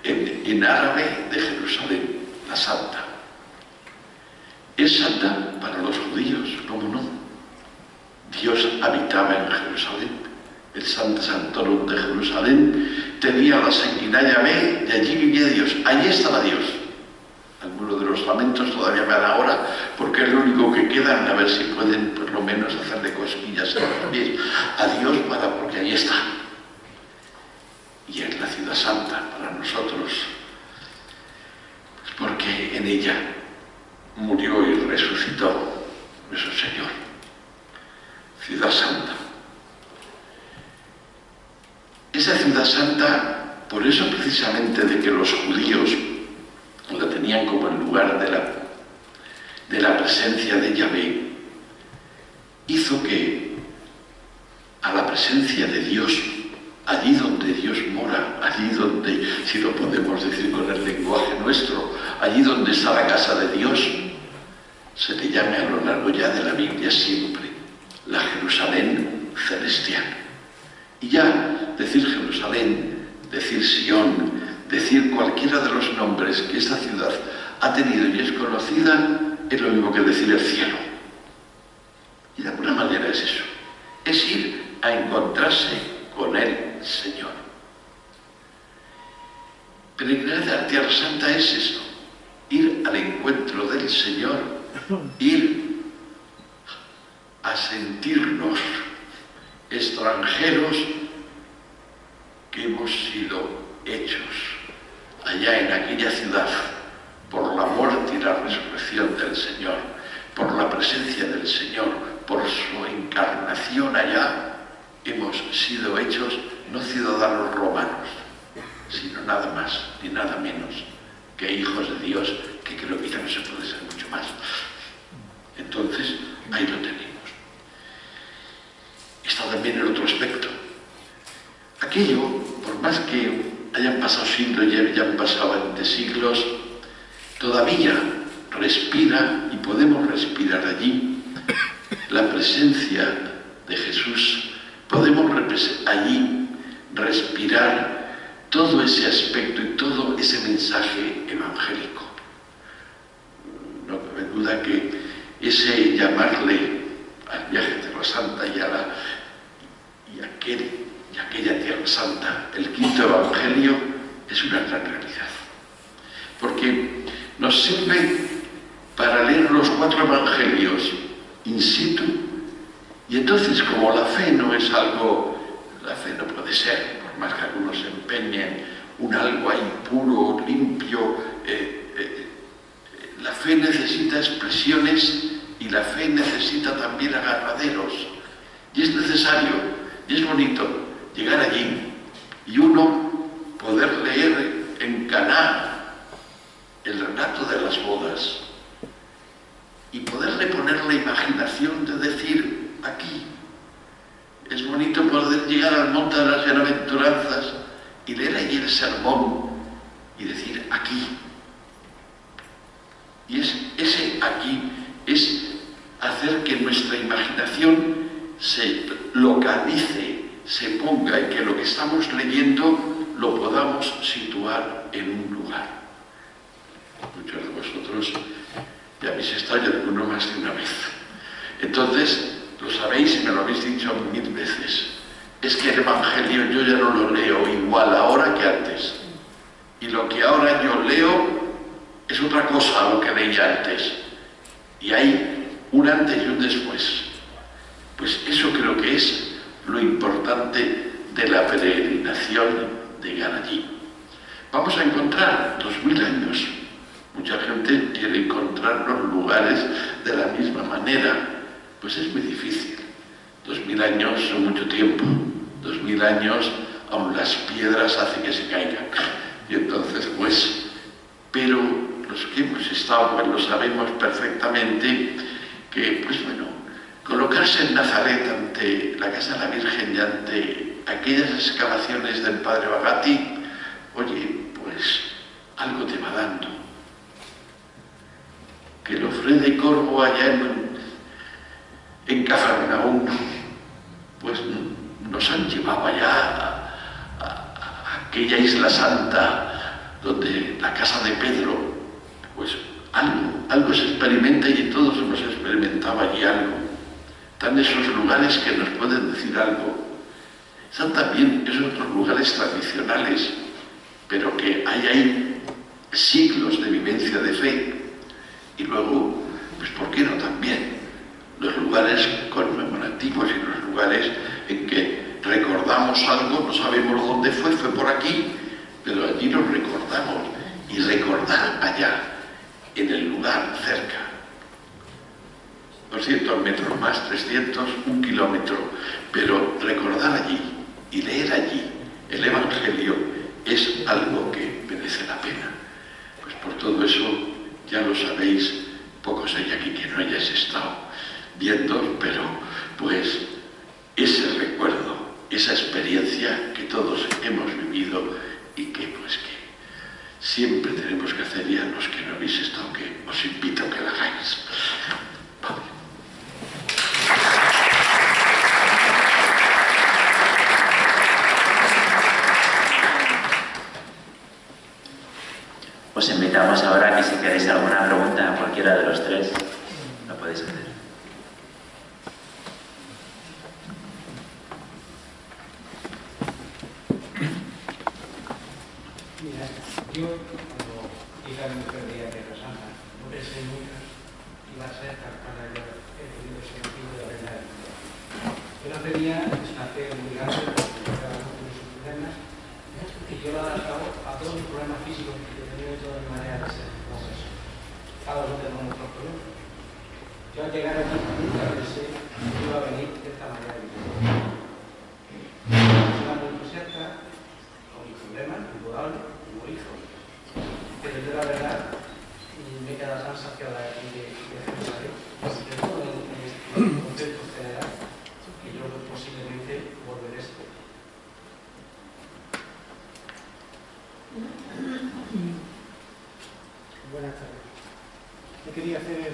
en árabe de Jerusalén, la Santa. Es santa para los judíos, ¿cómo no? Dios habitaba en Jerusalén. El Santo Santorum de Jerusalén tenía la Sequinah Yahvé y allí vivía Dios. Allí estaba Dios. Algunos de los lamentos todavía van ahora porque es lo único que quedan, a ver si pueden por lo menos hacerle cosquillas a los pies a Dios porque allí está. Y es la ciudad santa para nosotros, pues porque en ella murió y resucitó nuestro Señor. Ciudad santa. Esa ciudad santa, por eso precisamente de que los judíos la tenían como el lugar de la presencia de Yahvé, hizo que a la presencia de Dios, allí donde Dios mora, allí donde, si lo podemos decir con el lenguaje nuestro, allí donde está la casa de Dios, se le llame a lo largo ya de la Biblia siempre la Jerusalén celestial. Y ya decir Jerusalén, decir Sión, decir cualquiera de los nombres que esta ciudad ha tenido y es conocida, es lo mismo que decir el cielo. Y de alguna manera es eso, es ir a encontrarse con el Señor. Peregrinar a Tierra Santa es eso, ir al encuentro del Señor, ir a sentirnos extranjeros que hemos sido hechos allá en aquella ciudad por la muerte y la resurrección del Señor, por la presencia del Señor, por su encarnación allá, hemos sido hechos no ciudadanos romanos, sino nada más ni nada menos que hijos de Dios, que creo que ya no se puede ser mucho más. Entonces, ahí lo tenemos. Está también el otro aspecto. Aquello, por más que hayan pasado siglos y hayan pasado 20 siglos, todavía respira y podemos respirar allí la presencia de Jesús. Podemos allí respirar todo ese aspecto y todo ese mensaje evangélico. No cabe duda que ese llamarle al viaje a Tierra Santa y aquella Tierra Santa, el quinto evangelio, es una gran realidad. Porque nos sirve para leer los 4 evangelios in situ, y entonces, como la fe no es algo, la fe no puede ser, por más que algunos se empeñen, un algo ahí puro, limpio, la fe necesita expresiones y la fe necesita también agarraderos, y es necesario, y es bonito llegar allí y uno poder leer en Caná el relato de las bodas y poderle poner la imaginación de decir aquí. Es bonito poder llegar al monte de las bienaventuranzas y leer allí el sermón y decir aquí. Y ese aquí es hacer que nuestra imaginación se localice, se ponga, y que lo que estamos leyendo lo podamos situar en un lugar. Muchos de vosotros ya habéis estado y alguno más de una vez. Entonces, lo sabéis y me lo habéis dicho 1000 veces. Es que el Evangelio yo ya no lo leo igual ahora que antes. Y lo que ahora yo leo es otra cosa a lo que leía antes. Y hay un antes y un después. Pues eso creo que es lo importante de la peregrinación, de llegar allí. Vamos a encontrar 2000 años. Mucha gente quiere encontrar los lugares de la misma manera. Pues es muy difícil. 2000 años son mucho tiempo. 2000 años, aun las piedras hacen que se caigan. Y entonces, pues, pero los que hemos estado, pues lo sabemos perfectamente, que, pues bueno, colocarse en Nazaret ante la casa de la Virgen y ante aquellas excavaciones del padre Bagatti, oye, pues algo te va dando. Que el Ofrede Corvo allá en Cafarnaúm, pues nos han llevado allá a aquella isla santa, donde la casa de Pedro, pues algo se experimenta, y todos hemos experimentado allí algo. Están esos lugares que nos pueden decir algo. Están también esos otros lugares tradicionales, pero que hay siglos de vivencia de fe. Y luego, pues ¿por qué no también los lugares conmemorativos y los lugares en que recordamos algo, no sabemos dónde fue por aquí, pero allí nos recordamos, y recordar allá, en el lugar cerca. 200 metros más, 300, 1 kilómetro, pero recordar allí y leer allí el Evangelio es algo que merece la pena. Pues por todo eso, ya lo sabéis, pocos hay aquí que no hayáis estado viendo, pero pues ese recuerdo, esa experiencia que todos hemos vivido y que pues que siempre tenemos que hacer, y a los que no habéis estado, que os invito a que la hagáis. Vamos. Os invitamos ahora que si queréis alguna pregunta a cualquiera de los tres, lo podéis hacer. Mira, yo cuando hice a mi mujer de Tierra Santa, no pensé nunca que iba a ser para yo he tenido ese motivo de verdad. Pero tenía una fe muy grande, porque cada uno tiene sus problemas, y yo lo adaptaba a todos los problemas físicos que yo tenía, de todas maneras de ser como eso. Cada uno tenemos nuestros problemas. Yo al llegar aquí nunca pensé que iba a venir de esta manera. Una persona muy entusiasta, con mis problemas, indudable, como hijo. Pero yo la verdad me he quedado tan saciada aquí de Jerusalén, sobre todo en este contexto general, que yo posiblemente volveré a esto. Buenas tardes.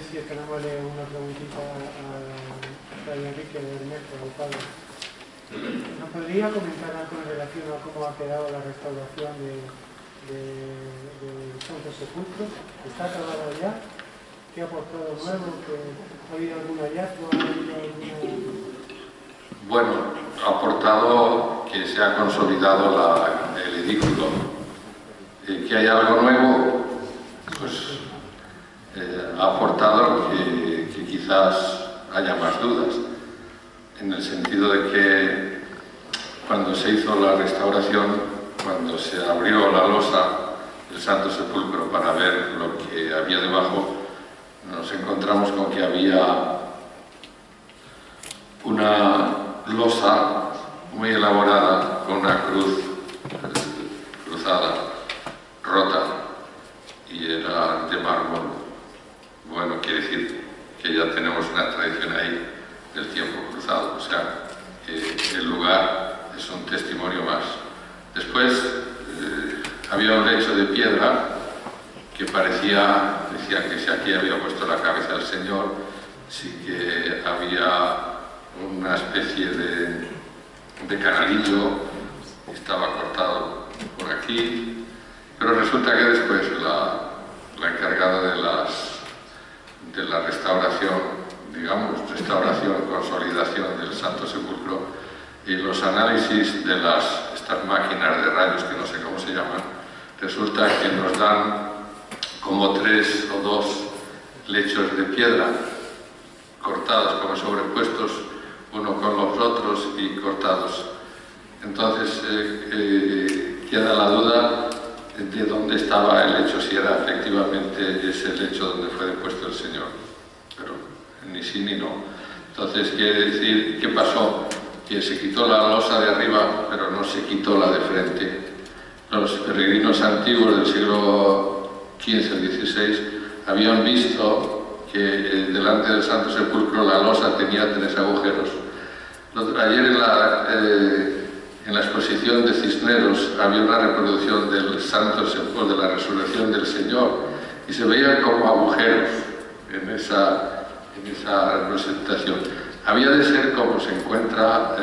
si tenemos una preguntita a Fray Enrique de Ernesto, al padre. ¿Nos podría comentar algo en relación a cómo ha quedado la restauración del Santo Sepulcro? ¿Está acabado ya? ¿Qué ha aportado nuevo? ¿Ha habido algún hallazgo? ¿Ha habido alguna...? Bueno, ha aportado que se ha consolidado el edículo. ¿Que hay algo nuevo? Pues ha aportado que quizás haya más dudas, en el sentido de que cuando se hizo la restauración, cuando se abrió la losa del Santo Sepulcro para ver lo que había debajo, nos encontramos con que había una losa muy elaborada con una cruz cruzada, rota, y era de mármol. Bueno, quiere decir que ya tenemos una tradición ahí del tiempo cruzado, o sea, que el lugar es un testimonio más. Después había un lecho de piedra que decía que si aquí había puesto la cabeza del Señor, sí que había una especie de canalillo, estaba cortado por aquí, pero resulta que después la encargada de la restauración, digamos, consolidación del Santo Sepulcro, y los análisis de estas máquinas de rayos, que no sé cómo se llaman, resulta que nos dan como 3 o 2 lechos de piedra cortados, como sobrepuestos uno con los otros y cortados. Entonces queda la duda de dónde estaba el lecho, si era efectivamente ese lecho donde fue depuesto el Señor, pero ni sí ni no. Entonces quiere decir, ¿qué pasó? Que se quitó la losa de arriba, pero no se quitó la de frente. Los peregrinos antiguos del siglo XV o XVI habían visto que delante del Santo Sepulcro la losa tenía 3 agujeros. Ayer en la exposición de Cisneros había una reproducción del Santo Sepulcro, de la Resurrección del Señor, y se veían como agujeros en esa representación. Había de ser como se encuentra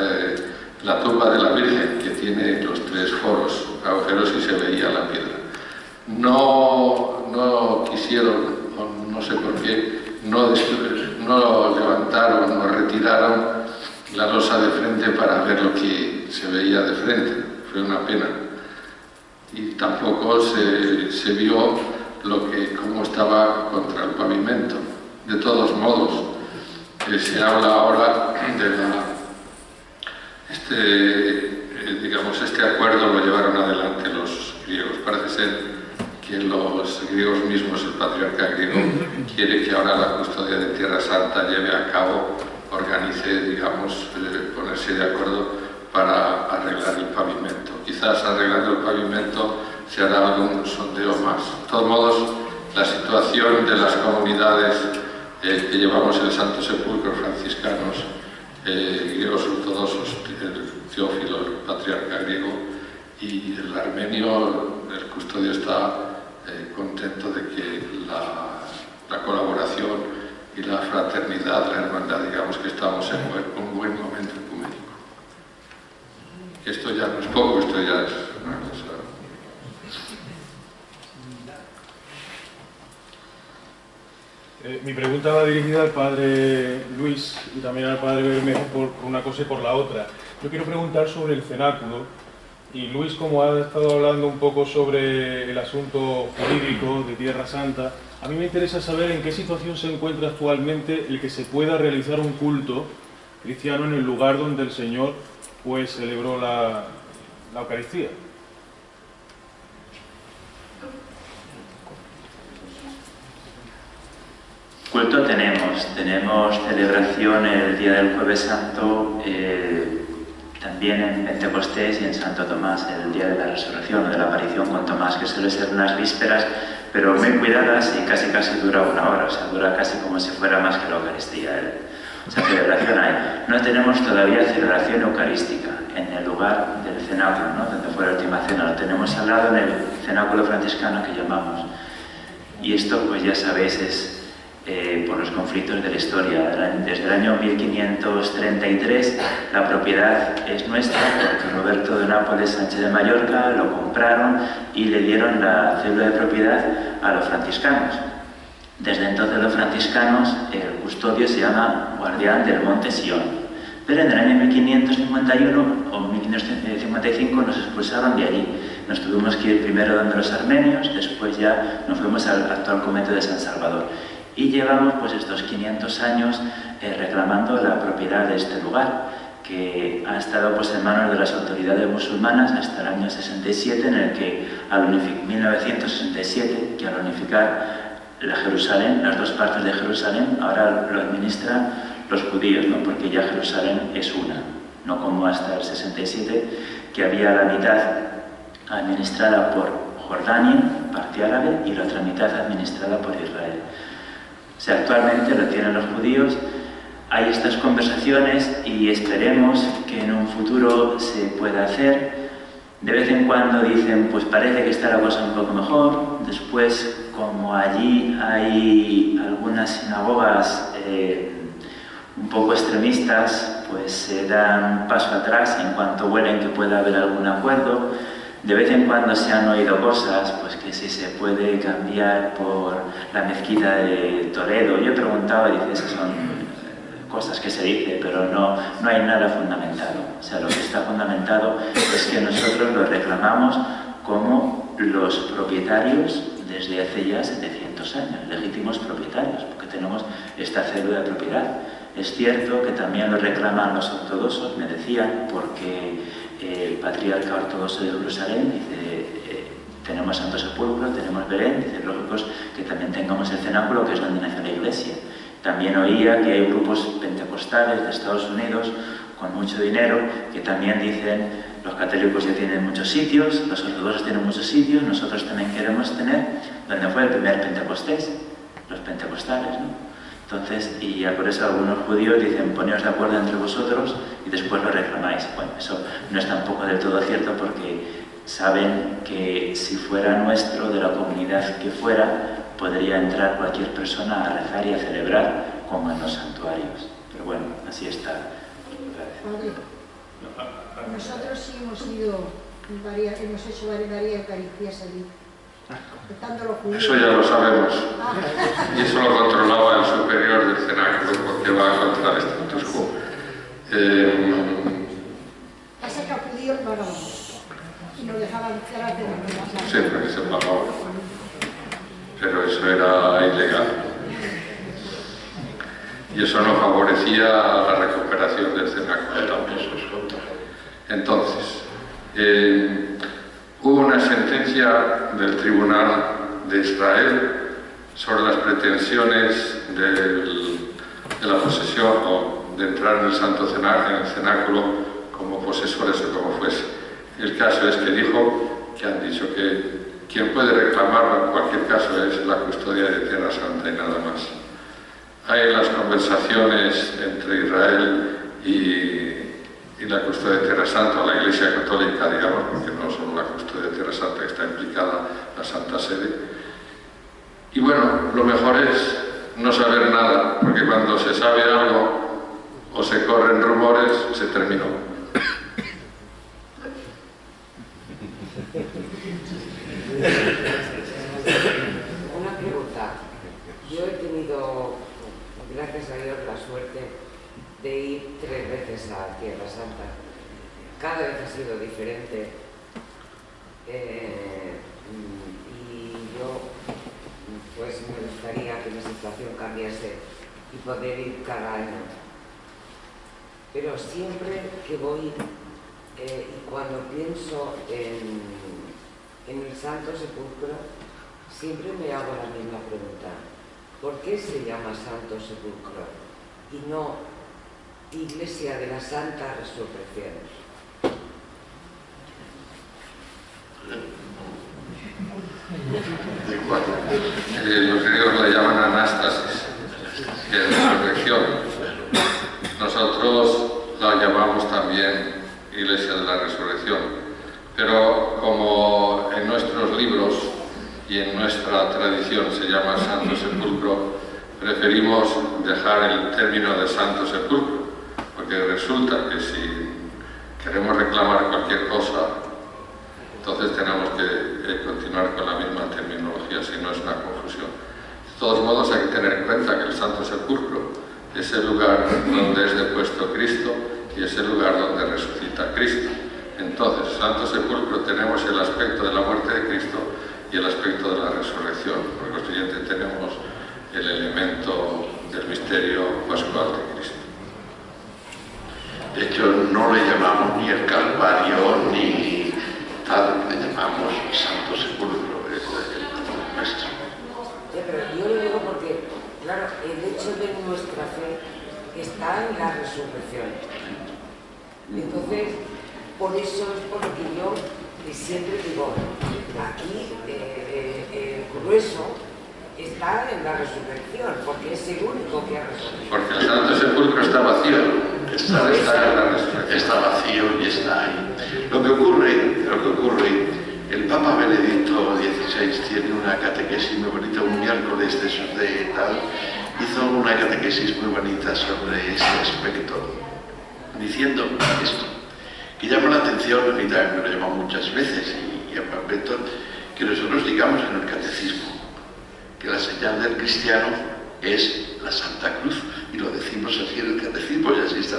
la tumba de la Virgen, que tiene los 3 foros, agujeros, y se veía la piedra. No quisieron, no sé por qué, no levantaron, no retiraron la losa de frente para ver lo que se veía de frente. Fue una pena. Y tampoco se vio cómo estaba contra el pavimento. De todos modos, se habla ahora de este acuerdo lo llevaron adelante los griegos. Parece ser que los griegos mismos, el patriarca griego, quiere que ahora la custodia de Tierra Santa lleve a cabo, organice, digamos, ponerse de acuerdo para arreglar el pavimento. Quizás arreglando el pavimento se hará algún sondeo más. De todos modos, la situación de las comunidades que llevamos el Santo Sepulcro, franciscanos, griegos ortodoxos, el Teófilo, el patriarca griego, y el armenio, el custodio está contento de que la colaboración y la fraternidad, la hermandad, digamos que estamos en un buen momento ecuménico. Esto ya no es poco, esto ya es una cosa. Mi pregunta va dirigida al padre Luis y también al padre Bermejo por una cosa y por la otra. Yo quiero preguntar sobre el cenáculo, y Luis, como ha estado hablando un poco sobre el asunto jurídico de Tierra Santa, a mí me interesa saber en qué situación se encuentra actualmente el que se pueda realizar un culto cristiano en el lugar donde el Señor pues celebró la Eucaristía. Culto tenemos celebración el día del Jueves Santo, también en Pentecostés y en Santo Tomás, el día de la resurrección o de la aparición con Tomás, que suele ser unas vísperas, pero muy cuidadas y casi dura 1 hora, o sea, dura casi como si fuera más que la Eucaristía. O sea, celebración hay. No tenemos todavía celebración eucarística en el lugar del cenáculo, ¿no? Donde fue la última cena. Lo tenemos al lado en el cenáculo franciscano que llamamos. Y esto, pues ya sabéis, es por los conflictos de la historia. Desde el año 1533 la propiedad es nuestra porque Roberto de Nápoles Sánchez de Mallorca lo compraron y le dieron la cédula de propiedad a los franciscanos. Desde entonces los franciscanos, el custodio se llama Guardián del Monte Sion. Pero en el año 1551 o 1555 nos expulsaron de allí. Nos tuvimos que ir primero donde los armenios, después ya nos fuimos al actual convento de San Salvador. Y llevamos pues estos 500 años reclamando la propiedad de este lugar, que ha estado pues en manos de las autoridades musulmanas hasta el año 67, en el que 1967, que al unificar la Jerusalén, las dos partes de Jerusalén, ahora lo administran los judíos, ¿no? Porque ya Jerusalén es una, no como hasta el 67, que había la mitad administrada por Jordania, parte árabe, y la otra mitad administrada por Israel. O sea, actualmente lo tienen los judíos. Hay estas conversaciones y esperemos que en un futuro se pueda hacer. De vez en cuando dicen, pues parece que está la cosa un poco mejor. Después, como allí hay algunas sinagogas un poco extremistas, pues se dan un paso atrás en cuanto huelen que pueda haber algún acuerdo. De vez en cuando se han oído cosas, pues que si se puede cambiar por la mezquita de Toledo. Yo he preguntado y dice, esas son cosas que se dice, pero no hay nada fundamentado. O sea, lo que está fundamentado es que nosotros lo reclamamos como los propietarios desde hace ya 700 años, legítimos propietarios, porque tenemos esta cédula de propiedad. Es cierto que también lo reclaman los ortodoxos, me decían, porque el patriarca ortodoxo de Jerusalén dice, tenemos Santo Sepulcro, tenemos Belén, dice, lógico que también tengamos el cenáculo, que es donde nació la Iglesia. También oía que hay grupos pentecostales de Estados Unidos con mucho dinero que también dicen, los católicos ya tienen muchos sitios, los ortodoxos tienen muchos sitios, nosotros también queremos tener donde fue el primer Pentecostés, los pentecostales, ¿no? Entonces, y ya por eso algunos judíos dicen, poneos de acuerdo entre vosotros y después lo reclamáis. Bueno, eso no es tampoco del todo cierto porque saben que si fuera nuestro, de la comunidad que fuera, podría entrar cualquier persona a rezar y a celebrar como en los santuarios. Pero bueno, así está. Padre, nosotros sí hemos hecho varias Eucaristías allí. Eso ya lo sabemos. Y eso lo controlaba el superior del cenáculo porque va contra el status quo. Pasa que a judíos pagábamos y nos dejaban hacer la cena. Siempre que se pagaba. Pero eso era ilegal. Y eso no favorecía la recuperación del cenáculo tampoco. Entonces, hubo una sentencia del Tribunal de Israel sobre las pretensiones de la posesión o de entrar en el Santo Cenáculo como posesores o como fuese. El caso es que dijo que han dicho que quien puede reclamarlo en cualquier caso es la custodia de Tierra Santa y nada más. Hay las conversaciones entre Israel y la custodia de Tierra Santa, o la Iglesia Católica, digamos, porque no solo la custodia de Tierra Santa, que está implicada la Santa Sede. Y bueno, lo mejor es no saber nada, porque cuando se sabe algo o se corren rumores, se terminó. Una pregunta. Yo he tenido, gracias a Dios, la suerte de ir 3 veces a Tierra Santa. Cada vez ha sido diferente. Y yo, pues me gustaría que mi situación cambiase y poder ir cada año. Pero siempre que voy y cuando pienso en el Santo Sepulcro, siempre me hago la misma pregunta. ¿Por qué se llama Santo Sepulcro y no Iglesia de la Santa Resurrección? Los griegos la llaman anástasis, que es resurrección. Nosotros la llamamos también Iglesia de la Resurrección. Pero como en nuestros libros y en nuestra tradición se llama Santo Sepulcro, preferimos dejar el término de Santo Sepulcro, porque resulta que si queremos reclamar cualquier cosa, entonces tenemos que continuar con la misma terminología, si no es una confusión. De todos modos, hay que tener en cuenta que el Santo Sepulcro es el lugar donde es depuesto Cristo y es el lugar donde resucita Cristo. Entonces, Santo Sepulcro tenemos el aspecto de la muerte de Cristo y el aspecto de la resurrección. Por consiguiente, tenemos el elemento del misterio pascual de Cristo. De hecho, no le llamamos ni el Calvario ni tal, le llamamos Santo Sepulcro, es el nuestro. Sí, pero yo lo digo porque, claro, el hecho de nuestra fe está en la resurrección. Entonces, por eso es por lo que yo siempre digo, aquí el grueso está en la resurrección, porque es el único que ha resucitado. Porque el Santo Sepulcro está vacío, está en la resurrección. Está vacío y está ahí. Lo que ocurre, el Papa Benedicto XVI tiene una catequesis muy bonita, un miércoles de esos de tal, hizo una catequesis muy bonita sobre este aspecto, diciendo esto, que llama la atención, y también me lo llama muchas veces, y aprovecho que nosotros digamos en el catecismo que la señal del cristiano es la Santa Cruz, y lo decimos así en el catecismo, y así está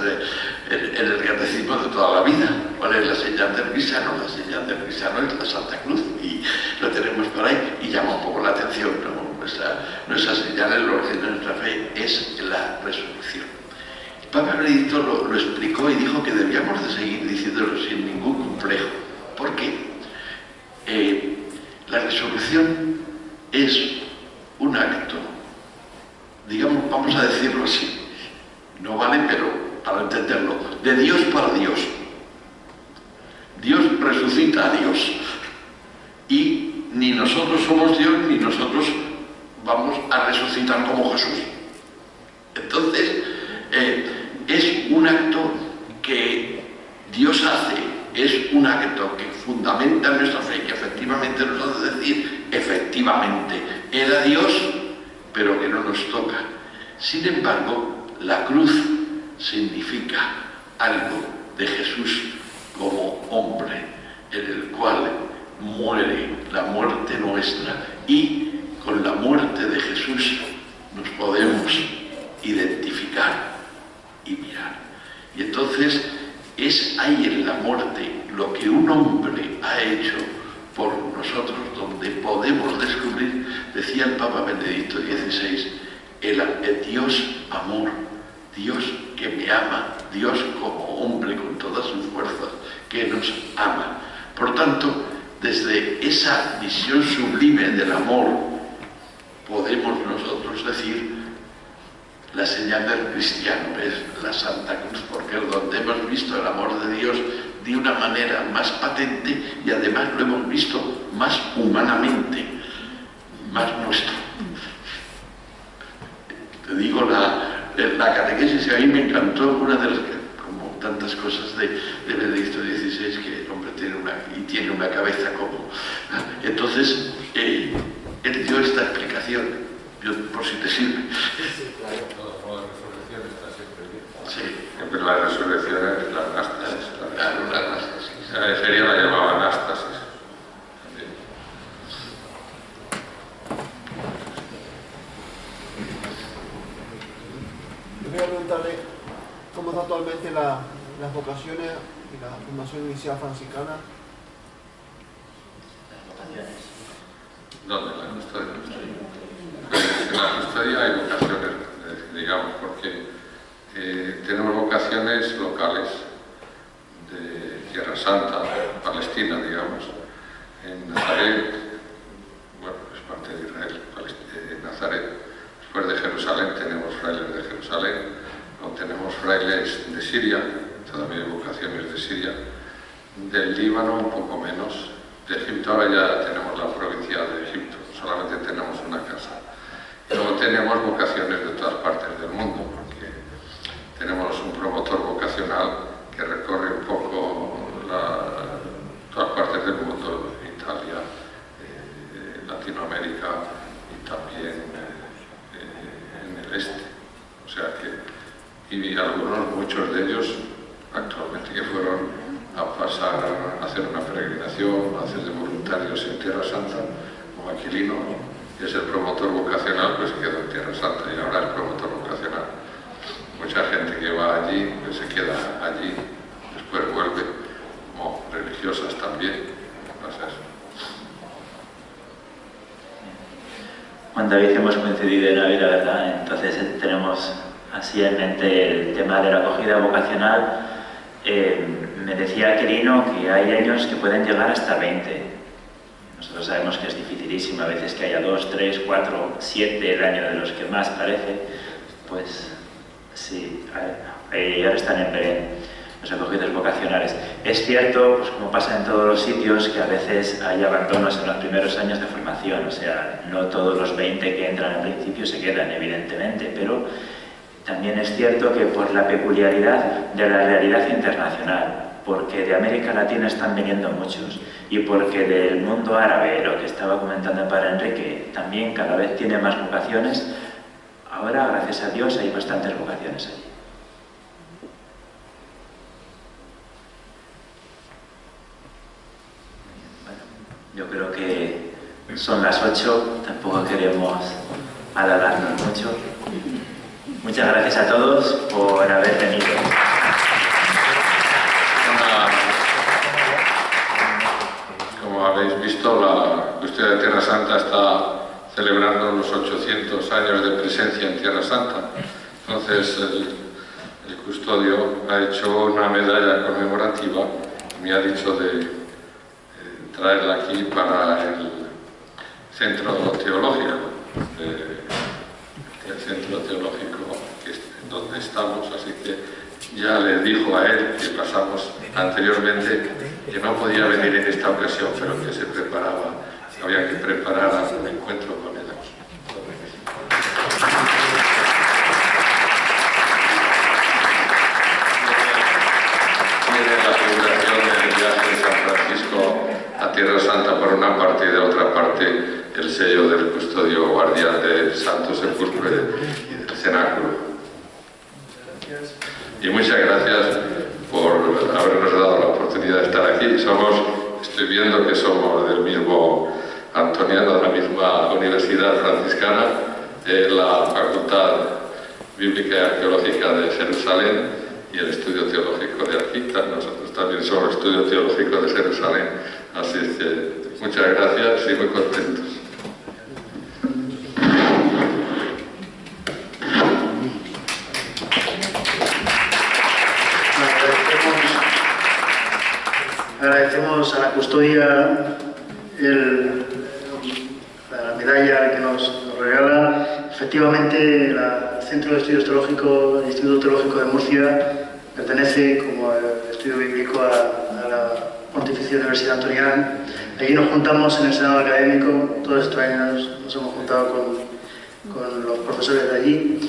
en el catecismo de toda la vida. ¿Cuál es la señal del cristiano? La señal del cristiano es la Santa Cruz, y lo tenemos por ahí, y llama un poco la atención, ¿no? Nuestra señal, el origen de nuestra fe es la resurrección. El Papa Benedicto lo explicó y dijo que debíamos de seguir diciéndolo sin ningún complejo. ¿Por qué? La resurrección es un acto, digamos, vamos a decirlo así, no vale, pero para entenderlo, de Dios para Dios. Dios resucita a Dios, y ni nosotros somos Dios, ni nosotros vamos a resucitar como Jesús. Entonces, es un acto que Dios hace, es un acto que fundamenta nuestra fe, que efectivamente nos hace decir, efectivamente, era Dios, pero que no nos toca. Sin embargo, la cruz significa algo de Jesús como hombre, en el cual muere la muerte nuestra, y con la muerte de Jesús nos podemos identificar y mirar. Y entonces es ahí en la muerte lo que un hombre ha hecho por nosotros, donde podemos descubrir, decía el Papa Benedicto XVI, el Dios amor, Dios que me ama, Dios como hombre con todas sus fuerzas, que nos ama. Por tanto, desde esa visión sublime del amor, podemos nosotros decir, la señal del cristiano es la Santa Cruz, porque es donde hemos visto el amor de Dios de una manera más patente, y además lo hemos visto más humanamente, más nuestro. Te digo, la catequesis a mí me encantó, una de las, como tantas cosas de Benedicto XVI, que el hombre tiene una cabeza como... Entonces, él dio esta explicación, por si te sirve. La resurrección está siempre bien. Sí. Pero la resurrección es la anástasis. Claro, la anástasis. La herejería la llamaba anástasis. Yo quería preguntarle cómo está actualmente las vocaciones y la formación inicial franciscana. ¿Dónde? La custodia. En la custodia hay vocaciones, digamos, porque tenemos vocaciones locales de Tierra Santa, Palestina, digamos, en Nazaret, bueno, es parte de Israel, Nazaret. Después de Jerusalén tenemos frailes de Jerusalén, o tenemos frailes de Siria, todavía hay vocaciones de Siria, del Líbano un poco menos, de Egipto ahora ya tenemos la provincia de Egipto, solamente tenemos una casa. Y luego tenemos vocaciones de todas partes del mundo, porque tenemos un promotor vocacional que recorre un poco todas partes del mundo, Italia, Latinoamérica y también en ofreció a hacer de voluntarios en Tierra Santa como Aquilino, y es el promotor vocacional, pues se quedó en Tierra Santa y ahora es promotor vocacional. Mucha gente que va allí, pues se queda allí, después vuelve, como religiosas también, no sé. Juan David, hemos coincidido en la vida, ¿verdad? Entonces tenemos así en mente el tema de la acogida vocacional. Me decía Aquilino que hay años que pueden llegar hasta 20. Nosotros sabemos que es dificilísimo, a veces que haya 2, 3, 4, 7, el año de los que más parece, pues sí, y ahora están en Belén, los acogidos vocacionales. Es cierto, pues como pasa en todos los sitios, que a veces hay abandonos en los primeros años de formación, o sea, no todos los 20 que entran al principio se quedan, evidentemente, pero también es cierto que por la peculiaridad de la realidad internacional, porque de América Latina están viniendo muchos y porque del mundo árabe, lo que estaba comentando el padre Enrique, también cada vez tiene más vocaciones, ahora, gracias a Dios, hay bastantes vocaciones allí. Bueno, yo creo que son las 8, tampoco queremos alargarnos mucho. Muchas gracias a todos por haber venido. Como habéis visto, la Custodia de Tierra Santa está celebrando los 800 años de presencia en Tierra Santa. Entonces el custodio ha hecho una medalla conmemorativa, me ha dicho de traerla aquí para el centro teológico, el centro teológico donde estamos, así que ya le dijo a él, que pasamos anteriormente, que no podía venir en esta ocasión, pero que se preparaba, había que preparar un encuentro con él aquí. Tiene la figuración del viaje de San Francisco a Tierra Santa por una parte y de otra parte el sello del custodio guardián del Santo Sepulcro y del cenáculo. Y muchas gracias por habernos dado la oportunidad de estar aquí. Estoy viendo que somos del mismo antoniano, de la misma Universidad Franciscana, la Facultad Bíblica y Arqueológica de Jerusalén y el Estudio Teológico de aquí. Nosotros también somos el Estudio Teológico de Jerusalén. Así es que muchas gracias y muy contentos. Agradecemos a la custodia la medalla que nos regala. Efectivamente, el Centro de Estudios Teológicos, el Instituto Teológico de Murcia, pertenece como estudio bíblico a la Pontificia Universidad Antoniana. Allí nos juntamos en el Senado Académico, todos estos años nos hemos juntado con los profesores de allí,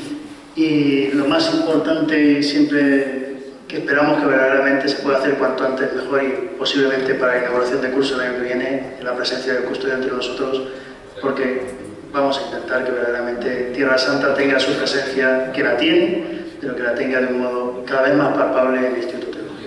y lo más importante siempre que esperamos que verdaderamente se pueda hacer cuanto antes mejor, y posiblemente para la inauguración de curso el año que viene, en la presencia del custodio entre nosotros, porque vamos a intentar que verdaderamente Tierra Santa tenga su presencia, que la tiene, pero que la tenga de un modo cada vez más palpable en el Instituto Teológico.